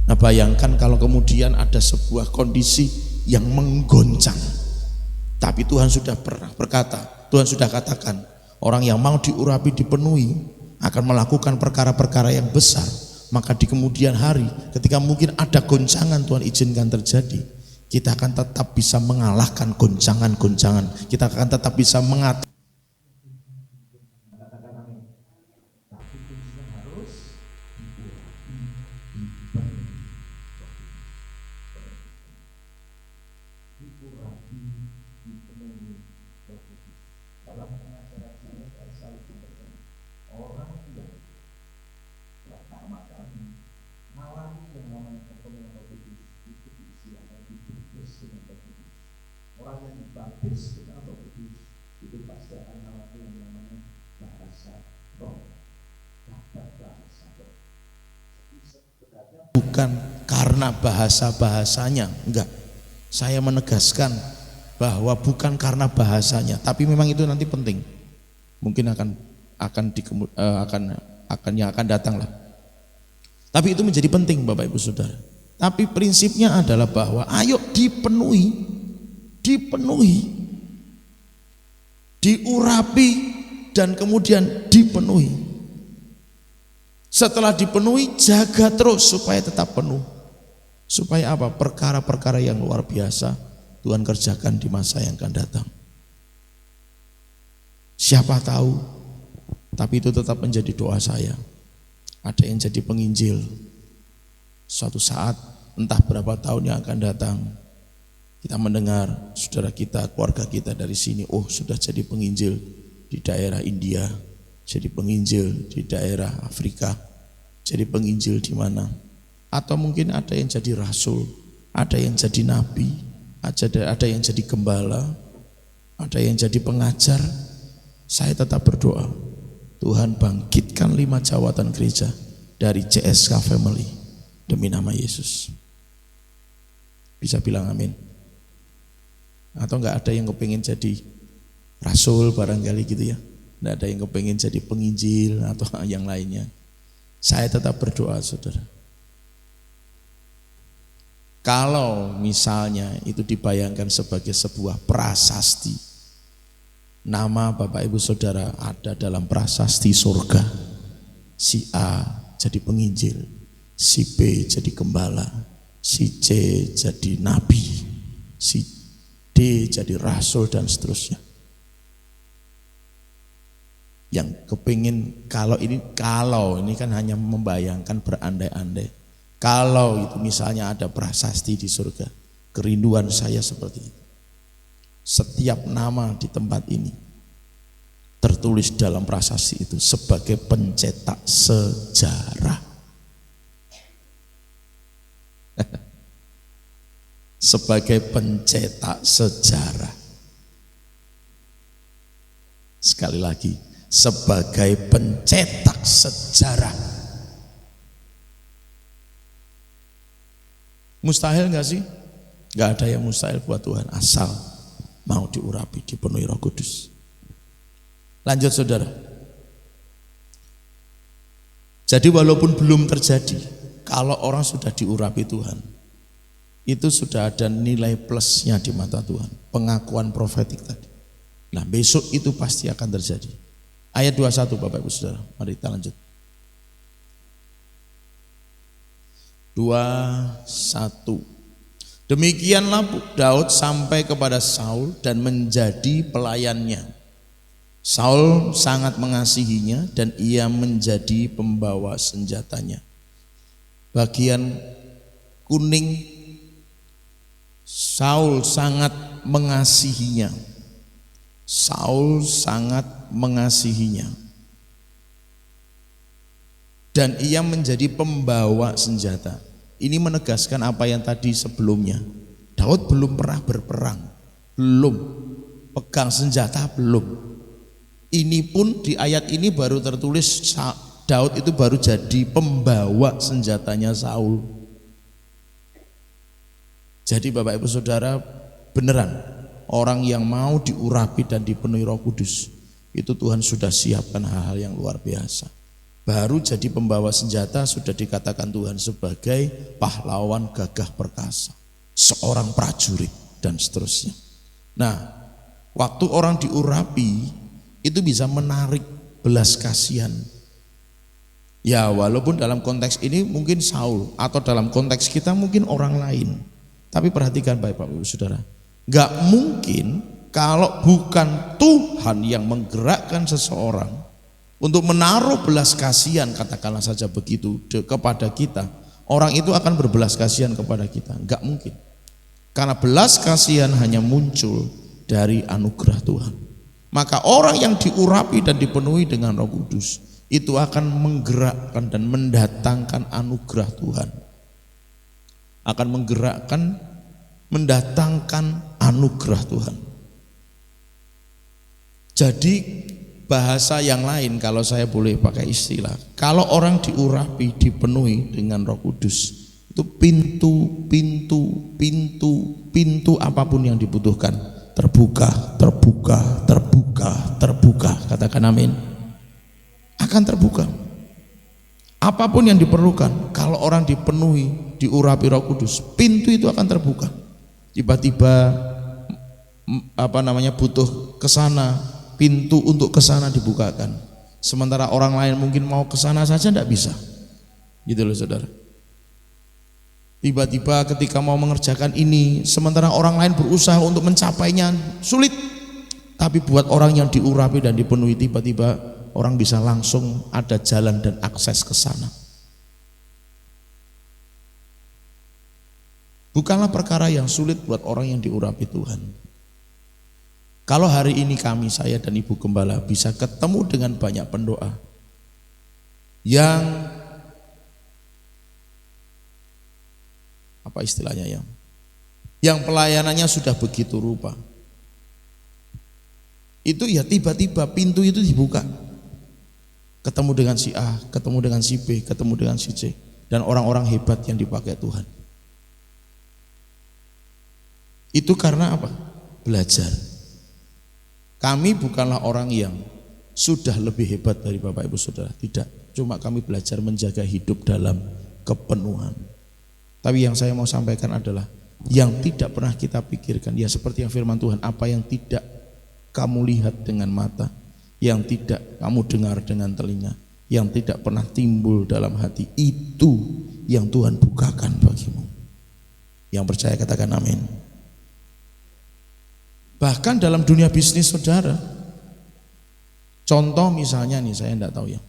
Speaker 2: Nah bayangkan kalau kemudian ada sebuah kondisi yang menggoncang. Tapi Tuhan sudah pernah berkata, Tuhan sudah katakan, orang yang mau diurapi dipenuhi akan melakukan perkara-perkara yang besar. Maka di kemudian hari ketika mungkin ada goncangan Tuhan izinkan terjadi, kita akan tetap bisa mengalahkan goncangan-goncangan. Kita akan tetap bisa mengatasi. Orang yang dibaptis dengan Roh Kudus itu pasti akan mengalami yang namanya bahasa roh. Bahasa roh. Bukan karena bahasanya, enggak. Saya menegaskan bahwa bukan karena bahasanya, tapi memang itu nanti penting. Mungkin yang akan datang lah. Tapi itu menjadi penting Bapak Ibu Saudara. Tapi prinsipnya adalah bahwa ayo dipenuhi, diurapi dan kemudian dipenuhi. Setelah dipenuhi jaga terus supaya tetap penuh. Supaya apa? Perkara-perkara yang luar biasa Tuhan kerjakan di masa yang akan datang. Siapa tahu, tapi itu tetap menjadi doa saya. Ada yang jadi penginjil. Suatu saat entah berapa tahun yang akan datang, kita mendengar saudara kita, keluarga kita dari sini, oh sudah jadi penginjil di daerah India, jadi penginjil di daerah Afrika, jadi penginjil di mana? Atau mungkin ada yang jadi rasul, ada yang jadi nabi, ada yang jadi gembala, ada yang jadi pengajar. Saya tetap berdoa, Tuhan bangkitkan 5 jawatan gereja dari CSK Family demi nama Yesus. Bisa bilang amin? Atau enggak ada yang kepingin jadi rasul barangkali gitu ya, enggak ada yang kepingin jadi penginjil atau yang lainnya. Saya tetap berdoa saudara, kalau misalnya itu dibayangkan sebagai sebuah prasasti, nama Bapak Ibu Saudara ada dalam prasasti surga. Si A jadi penginjil, si B jadi gembala, si C jadi nabi, si D jadi rasul dan seterusnya. Yang kepingin kalau ini kan hanya membayangkan berandai-andai. Kalau itu misalnya ada prasasti di surga, kerinduan saya seperti itu. Setiap nama di tempat ini tertulis dalam prasasti itu sebagai pencetak sejarah. Sebagai pencetak sejarah. Sekali lagi, sebagai pencetak sejarah. Mustahil enggak sih? Enggak ada yang mustahil buat Tuhan asal mau diurapi, dipenuhi Roh Kudus. Lanjut saudara. Jadi walaupun belum terjadi, kalau orang sudah diurapi Tuhan, itu sudah ada nilai plusnya di mata Tuhan. Pengakuan profetik tadi. Nah besok itu pasti akan terjadi. Ayat 21 Bapak Ibu Saudara, mari kita lanjut. 21. Demikianlah Daud sampai kepada Saul dan menjadi pelayannya. Saul sangat mengasihinya dan ia menjadi pembawa senjatanya. Bagian kuning, Saul sangat mengasihinya. Saul sangat mengasihinya. Dan ia menjadi pembawa senjata. Ini menegaskan apa yang tadi sebelumnya. Daud belum pernah berperang, belum pegang senjata, belum. Ini pun di ayat ini baru tertulis Daud itu baru jadi pembawa senjatanya Saul. Jadi Bapak Ibu Saudara, beneran orang yang mau diurapi dan dipenuhi Roh Kudus itu Tuhan sudah siapkan hal-hal yang luar biasa. Baru jadi pembawa senjata sudah dikatakan Tuhan sebagai pahlawan gagah perkasa, seorang prajurit dan seterusnya. Nah, waktu orang diurapi itu bisa menarik belas kasihan. Ya, walaupun dalam konteks ini mungkin Saul, atau dalam konteks kita mungkin orang lain. Tapi perhatikan Bapak Ibu Saudara, gak mungkin kalau bukan Tuhan yang menggerakkan seseorang untuk menaruh belas kasihan, katakanlah saja begitu, kepada kita, orang itu akan berbelas kasihan kepada kita. Gak mungkin. Karena belas kasihan hanya muncul dari anugerah Tuhan. Maka orang yang diurapi dan dipenuhi dengan Roh Kudus itu akan menggerakkan dan mendatangkan anugerah Tuhan. Akan menggerakkan, mendatangkan anugerah Tuhan. Jadi bahasa yang lain kalau saya boleh pakai istilah, kalau orang diurapi, dipenuhi dengan Roh Kudus, itu pintu apapun yang dibutuhkan terbuka. Katakan amin. Akan terbuka. Apapun yang diperlukan, kalau orang dipenuhi, diurapi Roh Kudus, pintu itu akan terbuka. Tiba-tiba butuh kesana, pintu untuk kesana dibukakan. Sementara orang lain mungkin mau kesana saja tidak bisa. Gitu loh saudara. Tiba-tiba ketika mau mengerjakan ini, sementara orang lain berusaha untuk mencapainya sulit. Tapi buat orang yang diurapi dan dipenuhi, tiba-tiba orang bisa langsung ada jalan dan akses ke sana. Bukanlah perkara yang sulit buat orang yang diurapi Tuhan. Kalau hari ini saya dan Ibu Gembala bisa ketemu dengan banyak pendoa yang apa istilahnya yang pelayanannya sudah begitu rupa, itu ya tiba-tiba pintu itu dibuka, ketemu dengan si A, ketemu dengan si B, ketemu dengan si C, dan orang-orang hebat yang dipakai Tuhan. Itu karena apa? Belajar. Kami bukanlah orang yang sudah lebih hebat dari Bapak Ibu Saudara, tidak. Cuma kami belajar menjaga hidup dalam kepenuhan. Tapi yang saya mau sampaikan adalah yang tidak pernah kita pikirkan, ya seperti yang firman Tuhan, apa yang tidak kamu lihat dengan mata, yang tidak kamu dengar dengan telinga, yang tidak pernah timbul dalam hati, itu yang Tuhan bukakan bagimu. Yang percaya katakan amin. Bahkan dalam dunia bisnis saudara, contoh misalnya nih, saya enggak tahu ya,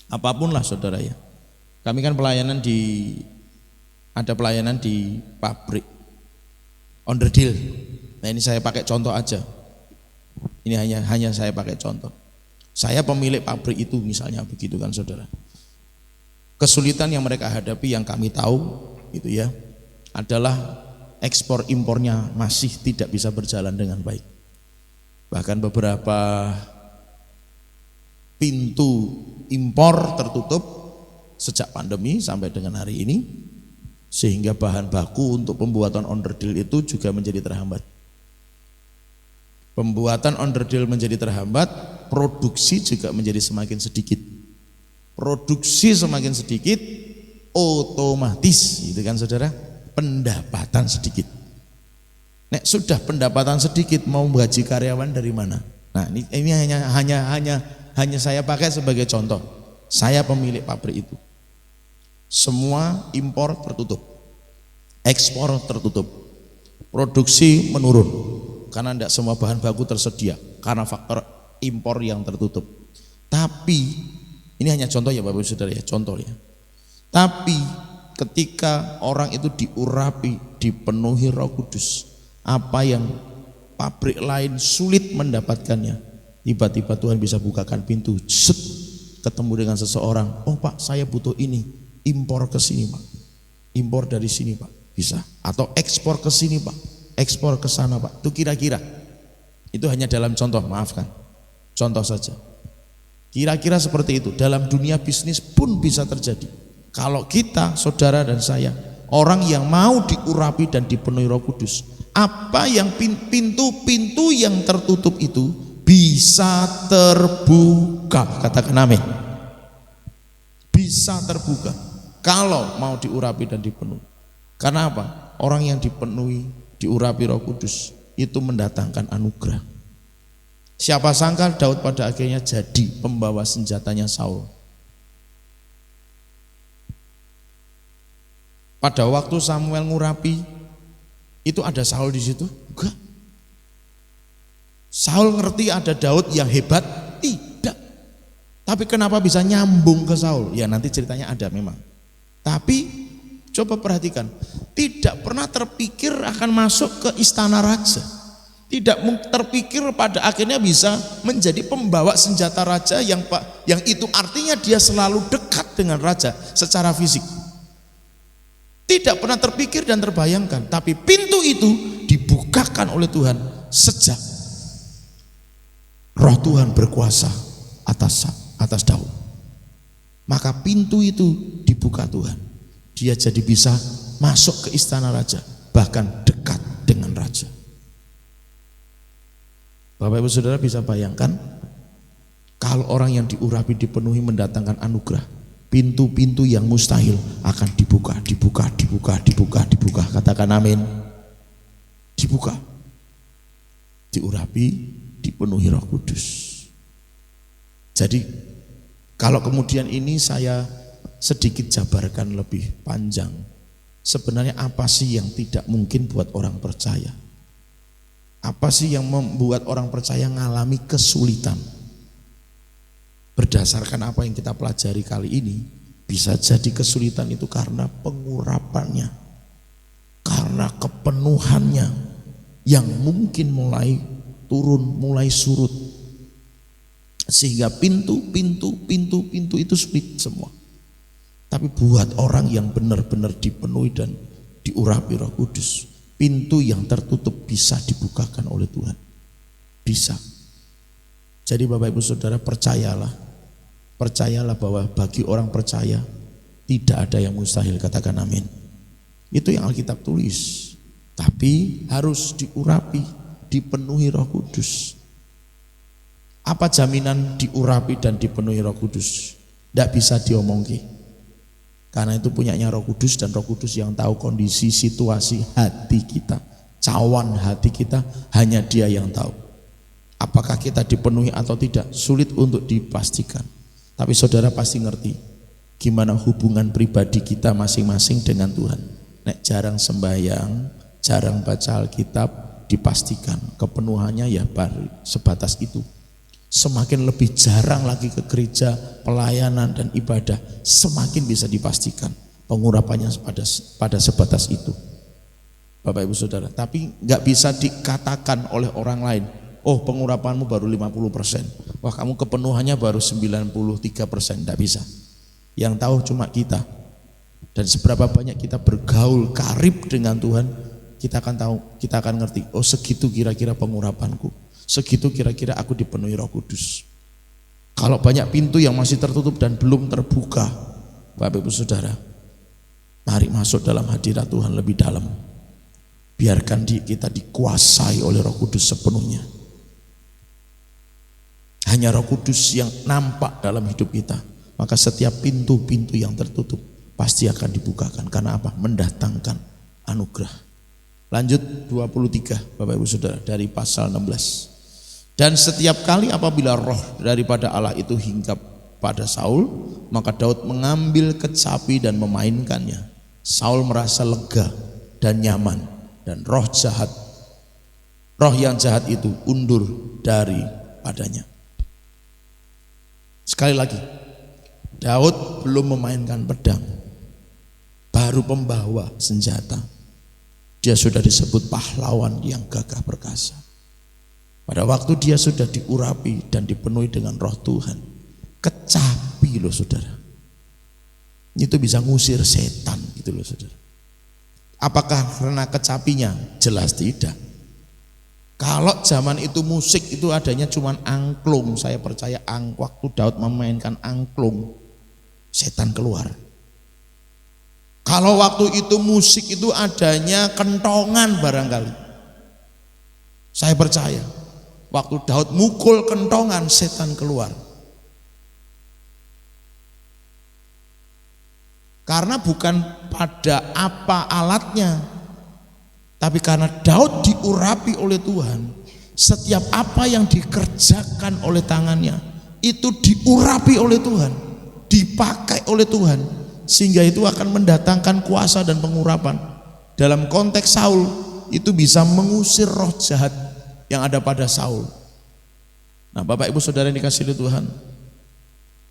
Speaker 2: apapun lah saudara ya, kami kan ada pelayanan di pabrik onderdil. Nah ini saya pakai contoh aja, ini hanya saya pakai contoh. Saya pemilik pabrik itu misalnya begitu kan saudara. Kesulitan yang mereka hadapi yang kami tahu itu ya adalah ekspor impornya masih tidak bisa berjalan dengan baik. Bahkan beberapa pintu impor tertutup sejak pandemi sampai dengan hari ini, sehingga bahan baku untuk pembuatan onderdil itu juga menjadi terhambat. Pembuatan onderdil menjadi terhambat, produksi juga menjadi semakin sedikit. Produksi semakin sedikit, otomatis gitu kan saudara, pendapatan sedikit. Nek sudah pendapatan sedikit, mau gaji karyawan dari mana? Nah ini hanya saya pakai sebagai contoh. Saya pemilik pabrik itu. Semua impor tertutup, ekspor tertutup, produksi menurun karena tidak semua bahan baku tersedia karena faktor impor yang tertutup. Tapi ini hanya contoh ya Bapak Ibu Saudara ya, contoh ya. Tapi ketika orang itu diurapi, dipenuhi Roh Kudus, apa yang pabrik lain sulit mendapatkannya, tiba-tiba Tuhan bisa bukakan pintu, set, ketemu dengan seseorang, oh Pak saya butuh ini, impor ke sini Pak, impor dari sini Pak, bisa, atau ekspor ke sini Pak, ekspor ke sana Pak. Itu kira-kira, itu hanya dalam contoh, maafkan. Contoh saja. Kira-kira seperti itu. Dalam dunia bisnis pun bisa terjadi. Kalau kita, saudara dan saya, orang yang mau diurapi dan dipenuhi Roh Kudus, apa yang pintu-pintu yang tertutup itu bisa terbuka. Katakan amin. Bisa terbuka kalau mau diurapi dan dipenuhi. Karena apa? Orang yang dipenuhi, diurapi Roh Kudus itu mendatangkan anugerah. Siapa sangka Daud pada akhirnya jadi pembawa senjatanya Saul. Pada waktu Samuel ngurapi, itu ada Saul di situ? Enggak. Saul ngerti ada Daud yang hebat? Tidak. Tapi kenapa bisa nyambung ke Saul? Ya nanti ceritanya ada memang. Tapi coba perhatikan, tidak pernah terpikir akan masuk ke istana raja. Tidak terpikir pada akhirnya bisa menjadi pembawa senjata raja yang itu artinya dia selalu dekat dengan raja secara fisik. Tidak pernah terpikir dan terbayangkan, tapi pintu itu dibukakan oleh Tuhan sejak Roh Tuhan berkuasa atas Daud. Maka pintu itu dibuka Tuhan. Dia jadi bisa masuk ke istana raja, bahkan dekat dengan raja. Bapak Ibu Saudara bisa bayangkan kalau orang yang diurapi dipenuhi mendatangkan anugerah, pintu-pintu yang mustahil akan dibuka. Katakan amin. Dibuka. Diurapi, dipenuhi Roh Kudus. Jadi kalau kemudian ini saya sedikit jabarkan lebih panjang, sebenarnya apa sih yang tidak mungkin buat orang percaya? Apa sih yang membuat orang percaya mengalami kesulitan? Berdasarkan apa yang kita pelajari kali ini, bisa jadi kesulitan itu karena pengurapannya, karena kepenuhannya yang mungkin mulai turun, mulai surut, sehingga pintu itu sulit semua. Tapi buat orang yang benar-benar dipenuhi dan diurapi Roh Kudus, pintu yang tertutup bisa dibukakan oleh Tuhan. Bisa. Jadi Bapak Ibu Saudara percayalah bahwa bagi orang percaya tidak ada yang mustahil. Katakan amin. Itu yang Alkitab tulis. Tapi harus diurapi, dipenuhi Roh Kudus. Apa jaminan diurapi dan dipenuhi Roh Kudus? Tidak bisa diomongin. Karena itu punyanya Roh Kudus, dan Roh Kudus yang tahu kondisi, situasi hati kita, cawan hati kita, hanya Dia yang tahu. Apakah kita dipenuhi atau tidak, sulit untuk dipastikan. Tapi saudara pasti ngerti gimana hubungan pribadi kita masing-masing dengan Tuhan. Nek jarang sembahyang, jarang baca Alkitab, dipastikan kepenuhannya ya baru sebatas itu. Semakin lebih jarang lagi ke gereja, pelayanan dan ibadah, semakin bisa dipastikan pengurapannya pada sebatas itu. Bapak Ibu Saudara, tapi nggak bisa dikatakan oleh orang lain, oh pengurapanmu baru 50%, wah kamu kepenuhannya baru 93%, nggak bisa. Yang tahu cuma kita. Dan seberapa banyak kita bergaul karib dengan Tuhan, kita akan tahu, kita akan ngerti, oh segitu kira-kira pengurapanku. Segitu kira-kira aku dipenuhi Roh Kudus. Kalau banyak pintu yang masih tertutup dan belum terbuka, Bapak Ibu Saudara, mari masuk dalam hadirat Tuhan lebih dalam. Biarkan kita dikuasai oleh Roh Kudus sepenuhnya. Hanya Roh Kudus yang nampak dalam hidup kita, maka setiap pintu-pintu yang tertutup pasti akan dibukakan. Karena apa? Mendatangkan anugerah. Lanjut 23 Bapak Ibu Saudara, dari pasal 16. Dan setiap kali apabila roh daripada Allah itu hinggap pada Saul, maka Daud mengambil kecapi dan memainkannya. Saul merasa lega dan nyaman, dan roh yang jahat itu undur daripadanya. Sekali lagi, Daud belum memainkan pedang, baru pembawa senjata. Dia sudah disebut pahlawan yang gagah perkasa. Pada waktu dia sudah diurapi dan dipenuhi dengan Roh Tuhan, kecapi loh saudara, itu bisa ngusir setan gitu loh saudara. Apakah karena kecapinya? Jelas tidak. Kalau zaman itu musik itu adanya cuman angklung, saya percaya waktu Daud memainkan angklung, setan keluar. Kalau waktu itu musik itu adanya kentongan barangkali, saya percaya waktu Daud mukul kentongan, setan keluar. Karena bukan pada apa alatnya, tapi karena Daud diurapi oleh Tuhan. Setiap apa yang dikerjakan oleh tangannya itu diurapi oleh Tuhan, dipakai oleh Tuhan, sehingga itu akan mendatangkan kuasa dan pengurapan. Dalam konteks Saul itu bisa mengusir roh jahat yang ada pada Saul. Nah, Bapak Ibu Saudara yang dikasihi Tuhan,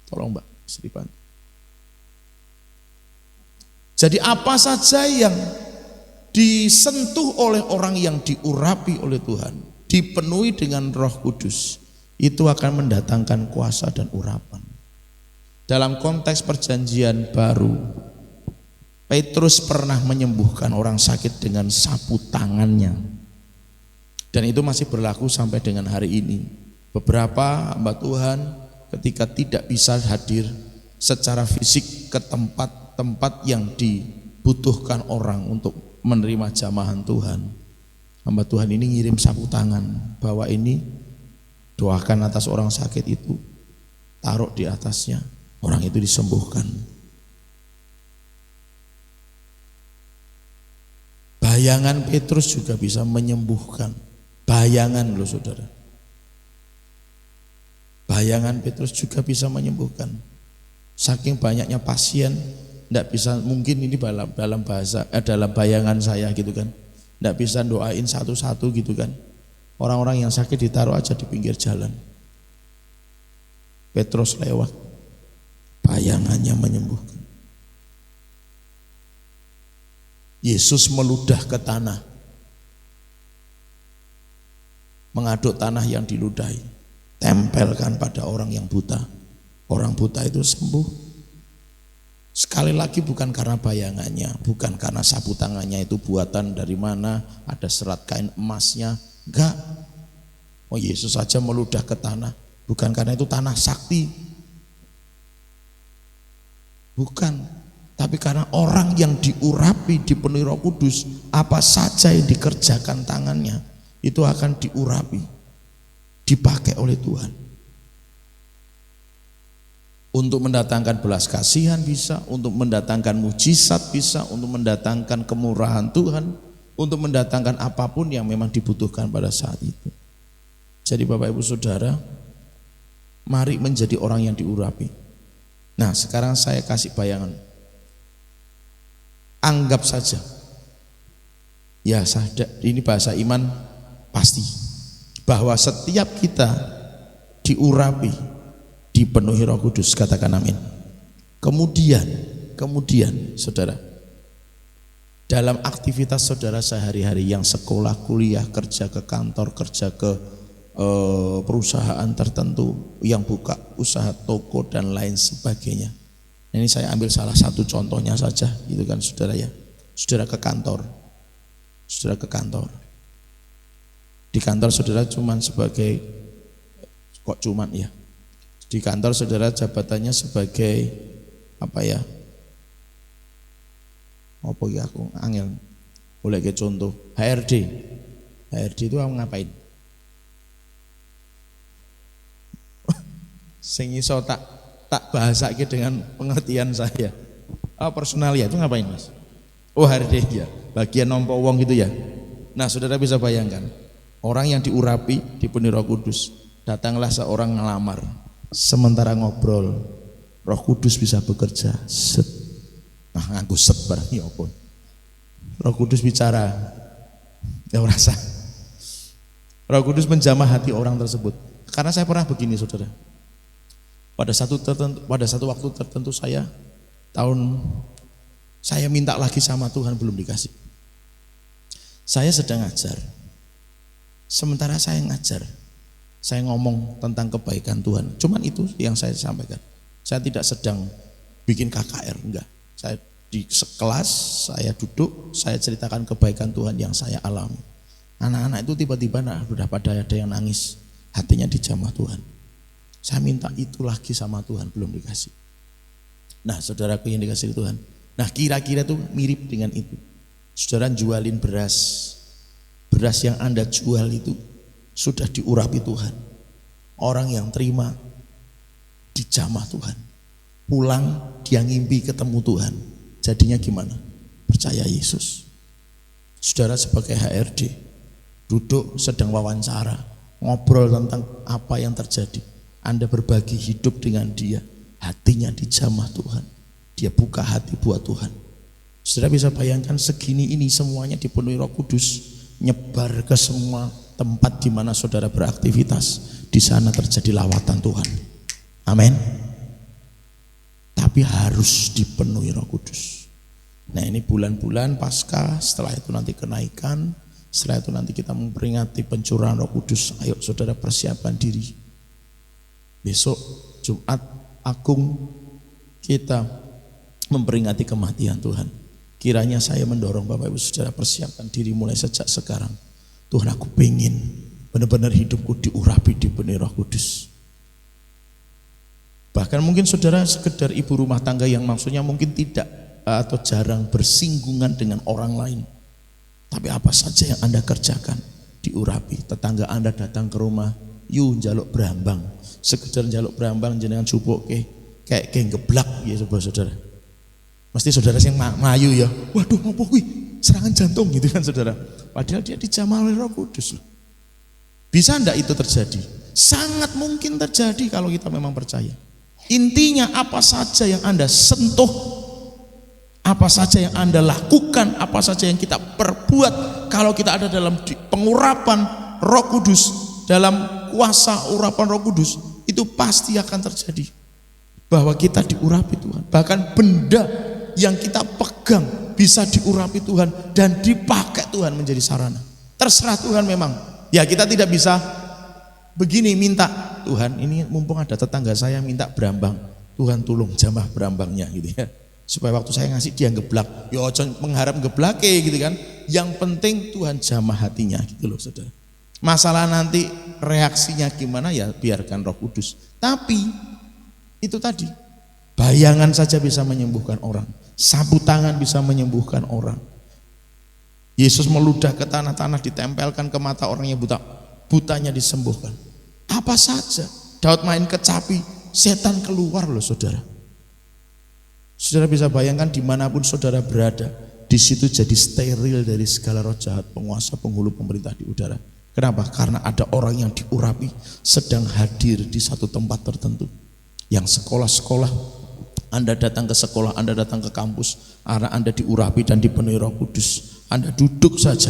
Speaker 2: tolong Mbak Sri bantu. Jadi apa saja yang disentuh oleh orang yang diurapi oleh Tuhan, dipenuhi dengan Roh Kudus, itu akan mendatangkan kuasa dan urapan. Dalam konteks perjanjian baru, Petrus pernah menyembuhkan orang sakit dengan sapu tangannya. Dan itu masih berlaku sampai dengan hari ini. Beberapa hamba Tuhan ketika tidak bisa hadir secara fisik ke tempat yang dibutuhkan orang untuk menerima jamahan Tuhan, hamba Tuhan ini ngirim sapu tangan, bahwa ini doakan atas orang sakit itu, taruh di atasnya, orang itu disembuhkan. Bayangan Petrus juga bisa menyembuhkan. Bayangan loh saudara, bayangan Petrus juga bisa menyembuhkan. Saking banyaknya pasien, tidak bisa, mungkin ini dalam bahasa dalam bayangan saya gitu kan, tidak bisa doain satu-satu gitu kan. Orang-orang yang sakit ditaruh aja di pinggir jalan, Petrus lewat, bayangannya menyembuhkan. Yesus meludah ke tanah, mengaduk tanah yang diludahi, tempelkan pada orang yang buta, orang buta itu sembuh. Sekali lagi bukan karena bayangannya, bukan karena sapu tangannya itu buatan dari mana, ada serat kain emasnya, enggak. Oh, Yesus saja meludah ke tanah, bukan karena itu tanah sakti, bukan, tapi karena orang yang diurapi, dipenuhi Roh Kudus, apa saja yang dikerjakan tangannya itu akan diurapi, dipakai oleh Tuhan. Untuk mendatangkan belas kasihan bisa, untuk mendatangkan mujizat bisa, untuk mendatangkan kemurahan Tuhan, untuk mendatangkan apapun yang memang dibutuhkan pada saat itu. Jadi Bapak Ibu Saudara, mari menjadi orang yang diurapi. Nah, sekarang saya kasih bayangan. Anggap saja, ya ini bahasa iman pasti, bahwa setiap kita diurapi, dipenuhi Roh Kudus, katakan amin. Kemudian saudara, dalam aktivitas saudara sehari-hari yang sekolah, kuliah, kerja ke kantor, kerja ke perusahaan tertentu, yang buka usaha toko dan lain sebagainya. Ini saya ambil salah satu contohnya saja, gitu kan saudara ya. Saudara ke kantor, di kantor saudara cuman sebagai, kok cuman ya, di kantor saudara jabatannya sebagai apa ya? Apa ya, aku angel. Boleh ke contoh HRD. HRD itu kamu ngapain? Sing iso tak bahasake dengan pengertian saya. Oh, personalia itu ngapain Mas? Oh, HRD ya, bagian nompo wong gitu ya. Nah, saudara bisa bayangkan, orang yang diurapi, dipenuhi Roh Kudus, datanglah seorang ngelamar. Sementara ngobrol, Roh Kudus bisa bekerja. Set. Nah, nganggo set barang ya apa? Roh Kudus bicara. Ya rasa. Roh Kudus menjamah hati orang tersebut. Karena saya pernah begini, saudara. Pada satu waktu tertentu saya minta lagi sama Tuhan, belum dikasih. Saya sedang ngajar. Sementara saya ngajar, saya ngomong tentang kebaikan Tuhan. Cuman itu yang saya sampaikan. Saya tidak sedang bikin KKR, enggak. Saya di sekelas, saya duduk, saya ceritakan kebaikan Tuhan yang saya alami. Anak-anak itu tiba-tiba sudah pada ada yang nangis, hatinya dijamah Tuhan. Saya minta itu lagi sama Tuhan, belum dikasih. Nah saudaraku yang dikasih Tuhan, nah kira-kira itu mirip dengan itu. Saudara jualin beras yang Anda jual itu sudah diurapi Tuhan. Orang yang terima dijamah Tuhan. Pulang dia ngimpi ketemu Tuhan. Jadinya gimana? Percaya Yesus. Saudara sebagai HRD duduk sedang wawancara, ngobrol tentang apa yang terjadi. Anda berbagi hidup dengan dia, hatinya dijamah Tuhan. Dia buka hati buat Tuhan. Saudara bisa bayangkan segini ini semuanya dipenuhi Roh Kudus, nyebar ke semua tempat di mana saudara beraktivitas. Di sana terjadi lawatan Tuhan. Amin. Tapi harus dipenuhi Roh Kudus. Nah ini bulan-bulan Paskah, setelah itu nanti kenaikan, setelah itu nanti kita memperingati pencurahan Roh Kudus. Ayo saudara persiapkan diri. Besok Jumat Agung kita memperingati kematian Tuhan. Kiranya saya mendorong Bapak Ibu Saudara persiapkan diri mulai sejak sekarang. Tuhan aku pengen benar-benar hidupku diurapi dipenuhi Roh Kudus. Bahkan mungkin saudara sekedar ibu rumah tangga yang maksudnya mungkin tidak atau jarang bersinggungan dengan orang lain. Tapi apa saja yang Anda kerjakan diurapi. Tetangga Anda datang ke rumah, yuk njaluk brambang. Sekedar njaluk brambang jenengan jupuk kayak geblak ya saudara. Mesti saudara yang mayu ya. Waduh ngopo kuwi? Serangan jantung gitu kan saudara. Padahal dia dijamah oleh Roh Kudus loh. Bisa enggak itu terjadi? Sangat mungkin terjadi kalau kita memang percaya. Intinya apa saja yang Anda sentuh, apa saja yang Anda lakukan, apa saja yang kita perbuat, kalau kita ada dalam pengurapan Roh Kudus, dalam kuasa urapan Roh Kudus, itu pasti akan terjadi. Bahwa kita diurapi Tuhan. Bahkan benda yang kita pegang bisa diurapi Tuhan dan dipakai Tuhan menjadi sarana. Terserah Tuhan memang. Ya kita tidak bisa begini minta, Tuhan ini mumpung ada tetangga saya minta brambang, Tuhan tolong jamah brambangnya gitu ya. Supaya waktu saya ngasih dia geblak, ya jangan mengharap geblake gitu kan. Yang penting Tuhan jamah hatinya gitu loh saudara. Masalah nanti reaksinya gimana ya biarkan Roh Kudus. Tapi itu tadi, bayangan saja bisa menyembuhkan orang, sapu tangan bisa menyembuhkan orang. Yesus meludah ke tanah-tanah, ditempelkan ke mata orang yang buta, butanya disembuhkan. Apa saja. Daud main kecapi, setan keluar loh saudara. Saudara bisa bayangkan dimanapun saudara berada, di situ jadi steril dari segala roh jahat, penguasa, penghulu, pemerintah di udara. Kenapa? Karena ada orang yang diurapi sedang hadir di satu tempat tertentu. Yang sekolah-sekolah, Anda datang ke sekolah, Anda datang ke kampus, Anda diurapi dan dipenuhi Roh Kudus. Anda duduk saja,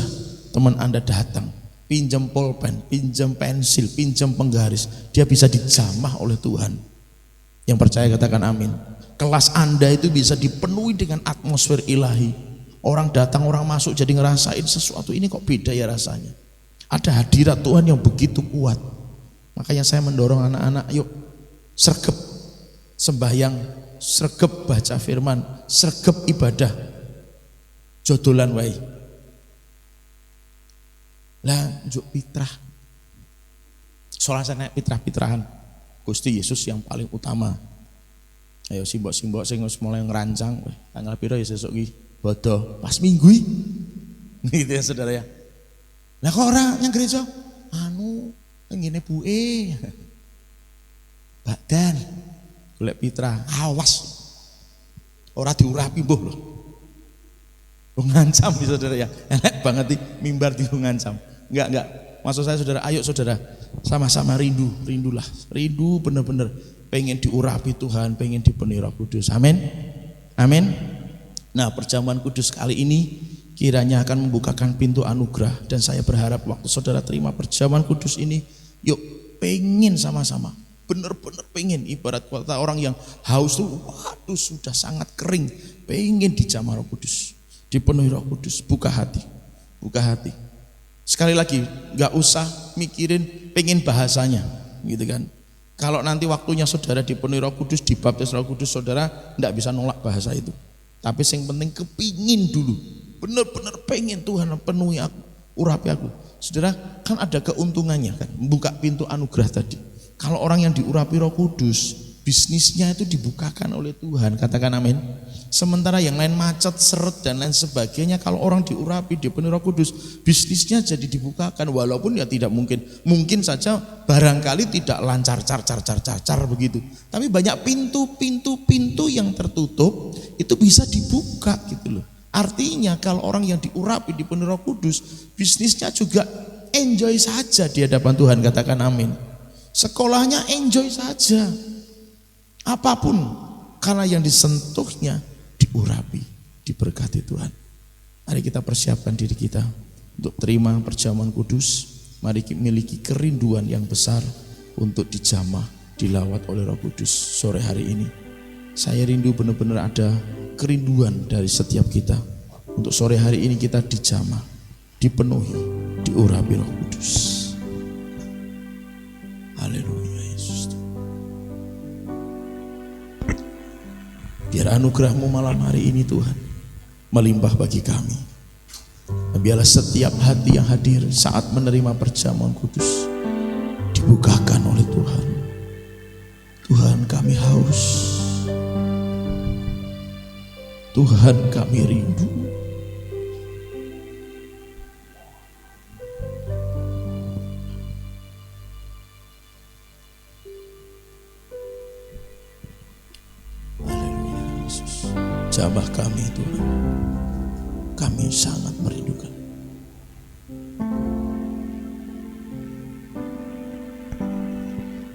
Speaker 2: teman Anda datang, pinjam pulpen, pinjam pensil, pinjam penggaris, dia bisa dijamah oleh Tuhan. Yang percaya katakan amin. Kelas Anda itu bisa dipenuhi dengan atmosfer ilahi. Orang datang, orang masuk jadi ngerasain sesuatu, ini kok beda ya rasanya. Ada hadirat Tuhan yang begitu kuat. Makanya saya mendorong anak-anak, yuk sregep sembahyang, sregep baca firman, sregep ibadah, jodolan wae. Lah njuk fitrah. Soalnya saya naik fitrah-fitrahan. Gusti Yesus yang paling utama. Ayo simbok-simbok sing wis mulai ngerancang, tanggal piro ya sesuk iki bodoh pas minggu iki. Gitu ya saudara ya. Lah kok ora yang gereja? Ngene buke. Badan golek fitrah, awas. Ora diurapi mbuh lho. Ngancam ya saudara ya. Elek banget nih mimbar di ngancam. Enggak. Maksud saya saudara, ayo saudara sama-sama rindulah. Rindu benar-benar pengen diurapi Tuhan, pengen dipenuhi Roh Kudus. Amin. Amin. Nah, perjamuan kudus kali ini kiranya akan membukakan pintu anugerah dan saya berharap waktu saudara terima perjamuan kudus ini, yuk pengen sama-sama. Benar-benar pengen, ibarat kata orang yang haus tuh, waduh sudah sangat kering, pengen dijamah Roh Kudus, dipenuhi Roh Kudus. Buka hati. Sekali lagi, nggak usah mikirin pengen bahasanya, gitu kan. Kalau nanti waktunya saudara dipenuhi Roh Kudus, dibaptis Roh Kudus, saudara nggak bisa nolak bahasa itu. Tapi yang penting kepingin dulu, benar-benar pengen Tuhan penuhi aku, urapi aku. Saudara, kan ada keuntungannya kan, membuka pintu anugerah tadi. Kalau orang yang diurapi Roh Kudus, bisnisnya itu dibukakan oleh Tuhan, katakan amin. Sementara yang lain macet, seret dan lain sebagainya, kalau orang diurapi, dipenuhi Roh Kudus, bisnisnya jadi dibukakan. Walaupun ya tidak mungkin saja barangkali tidak lancar car begitu. Tapi banyak pintu yang tertutup itu bisa dibuka gitu loh. Artinya kalau orang yang diurapi, dipenuhi Roh Kudus, bisnisnya juga enjoy saja di hadapan Tuhan, katakan amin. Sekolahnya enjoy saja, apapun, karena yang disentuhnya diurapi, diberkati Tuhan. Mari kita persiapkan diri kita untuk terima perjamuan kudus. Mari kita miliki kerinduan yang besar untuk dijamah, dilawat oleh Roh Kudus sore hari ini. Saya rindu benar-benar ada kerinduan dari setiap kita untuk sore hari ini kita dijamah, dipenuhi, diurapi Roh Kudus. Haleluya Yesus. Biar anugerah-Mu malam hari ini Tuhan melimpah bagi kami. Dan biarlah setiap hati yang hadir saat menerima perjamuan kudus dibukakan oleh Tuhan. Tuhan, kami haus. Tuhan, kami rindu. Jamah kami Tuhan, kami sangat merindukan.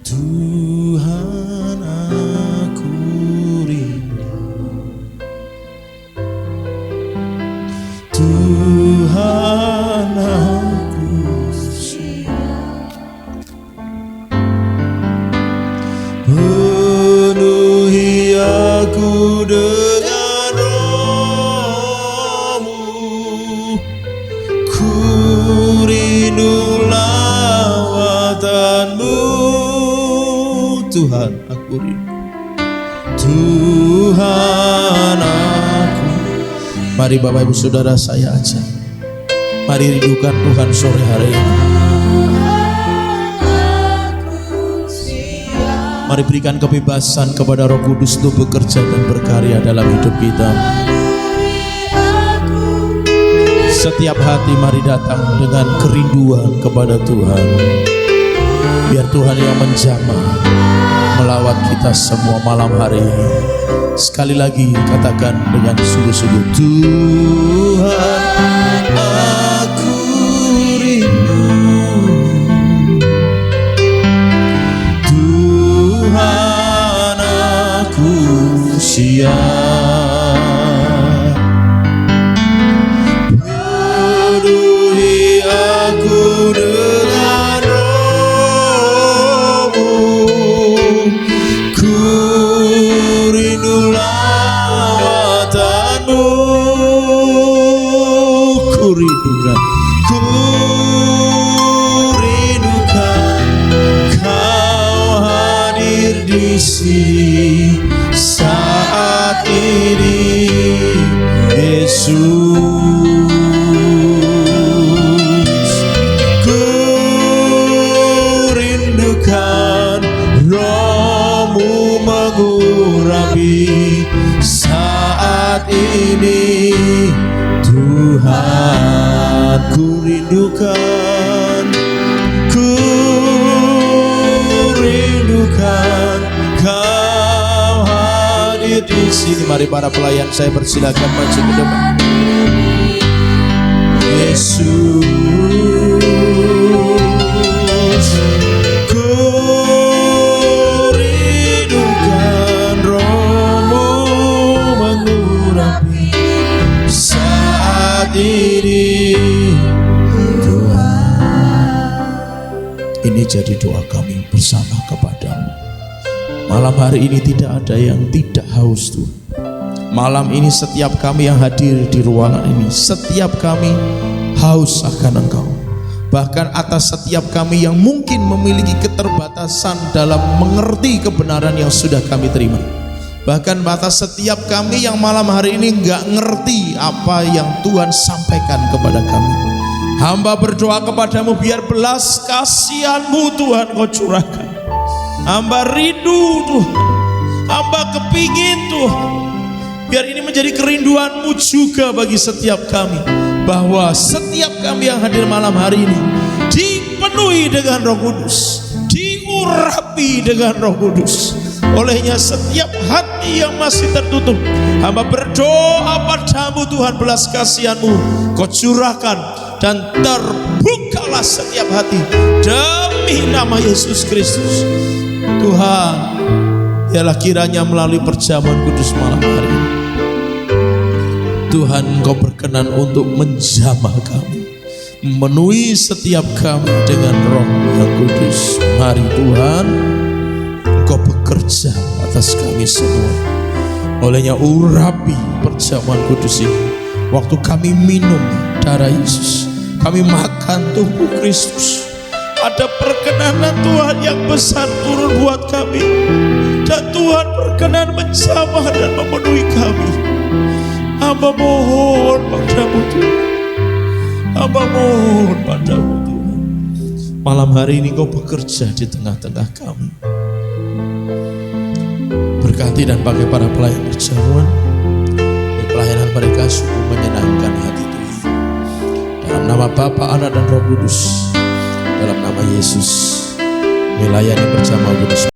Speaker 2: Tuhan, aku rindu. Tuhan, aku siap. Penuhi aku dengan Tuhan, aku rindu. Tuhan, aku. Mari Bapak Ibu Saudara saya ajak. Mari rindukan Tuhan sore hari ini. Mari berikan kebebasan kepada Roh Kudus untuk bekerja dan berkarya dalam hidup kita. Setiap hati mari datang dengan kerinduan kepada Tuhan. Biar Tuhan yang menjamah melawat kita semua malam hari ini. Sekali lagi katakan dengan sungguh-sungguh, Tuhan, aku rindu. Tuhan, aku siap. Penuhi aku dengan rindukan Kau hadir di sini saat ini, Yesus. Ku rindukan Roh-Mu mengurapi saat ini, Tuhan. Ku rindukan Kau hadir di sini. Mari para pelayan saya persilakan maju ke depan. Yesus, ku rindukan Roh-Mu mengurapi saat ini, Tuhan. Ini jadi doa kami bersama kepadamu. Malam hari ini tidak ada yang tidak haus Tuhan. Malam ini setiap kami yang hadir di ruangan ini, setiap kami haus akan Engkau. Bahkan atas setiap kami yang mungkin memiliki keterbatasan dalam mengerti kebenaran yang sudah kami terima. Bahkan atas setiap kami yang malam hari ini nggak ngerti apa yang Tuhan sampaikan kepada kami. Hamba berdoa kepadamu biar belas kasihan-Mu Tuhan Kau curahkan. Hamba rindu Tuhan, hamba kepingin Tuhan, biar ini menjadi kerinduan-Mu juga bagi setiap kami, bahwa setiap kami yang hadir malam hari ini dipenuhi dengan Roh Kudus, diurapi dengan Roh Kudus. Olehnya setiap hati yang masih tertutup, hamba berdoa padamu Tuhan, belas kasihan-Mu Kau curahkan, dan terbukalah setiap hati demi nama Yesus Kristus. Tuhan, biarlah kiranya melalui perjamuan kudus malam hari ini, Tuhan Engkau berkenan untuk menjamah kami, memenuhi setiap kami dengan Roh yang kudus. Mari Tuhan, Engkau bekerja atas kami semua. Olehnya urapi perjamuan kudus ini. Waktu kami minum darah Yesus, kami makan tubuh Kristus, ada perkenanan Tuhan yang besar turun buat kami, dan Tuhan berkenan menjamah dan memenuhi kami. Hamba mohon padamu Tuhan, hamba mohon padamu Tuhan, malam hari ini Kau bekerja di tengah-tengah kami. Berkati dan pakai para pelayan perjamuan, pelayanan mereka sungguh menyenangkan hati Tuhan. Dalam nama Bapa, Anak dan Roh Kudus, dalam nama Yesus, melayani perjamuan kudus.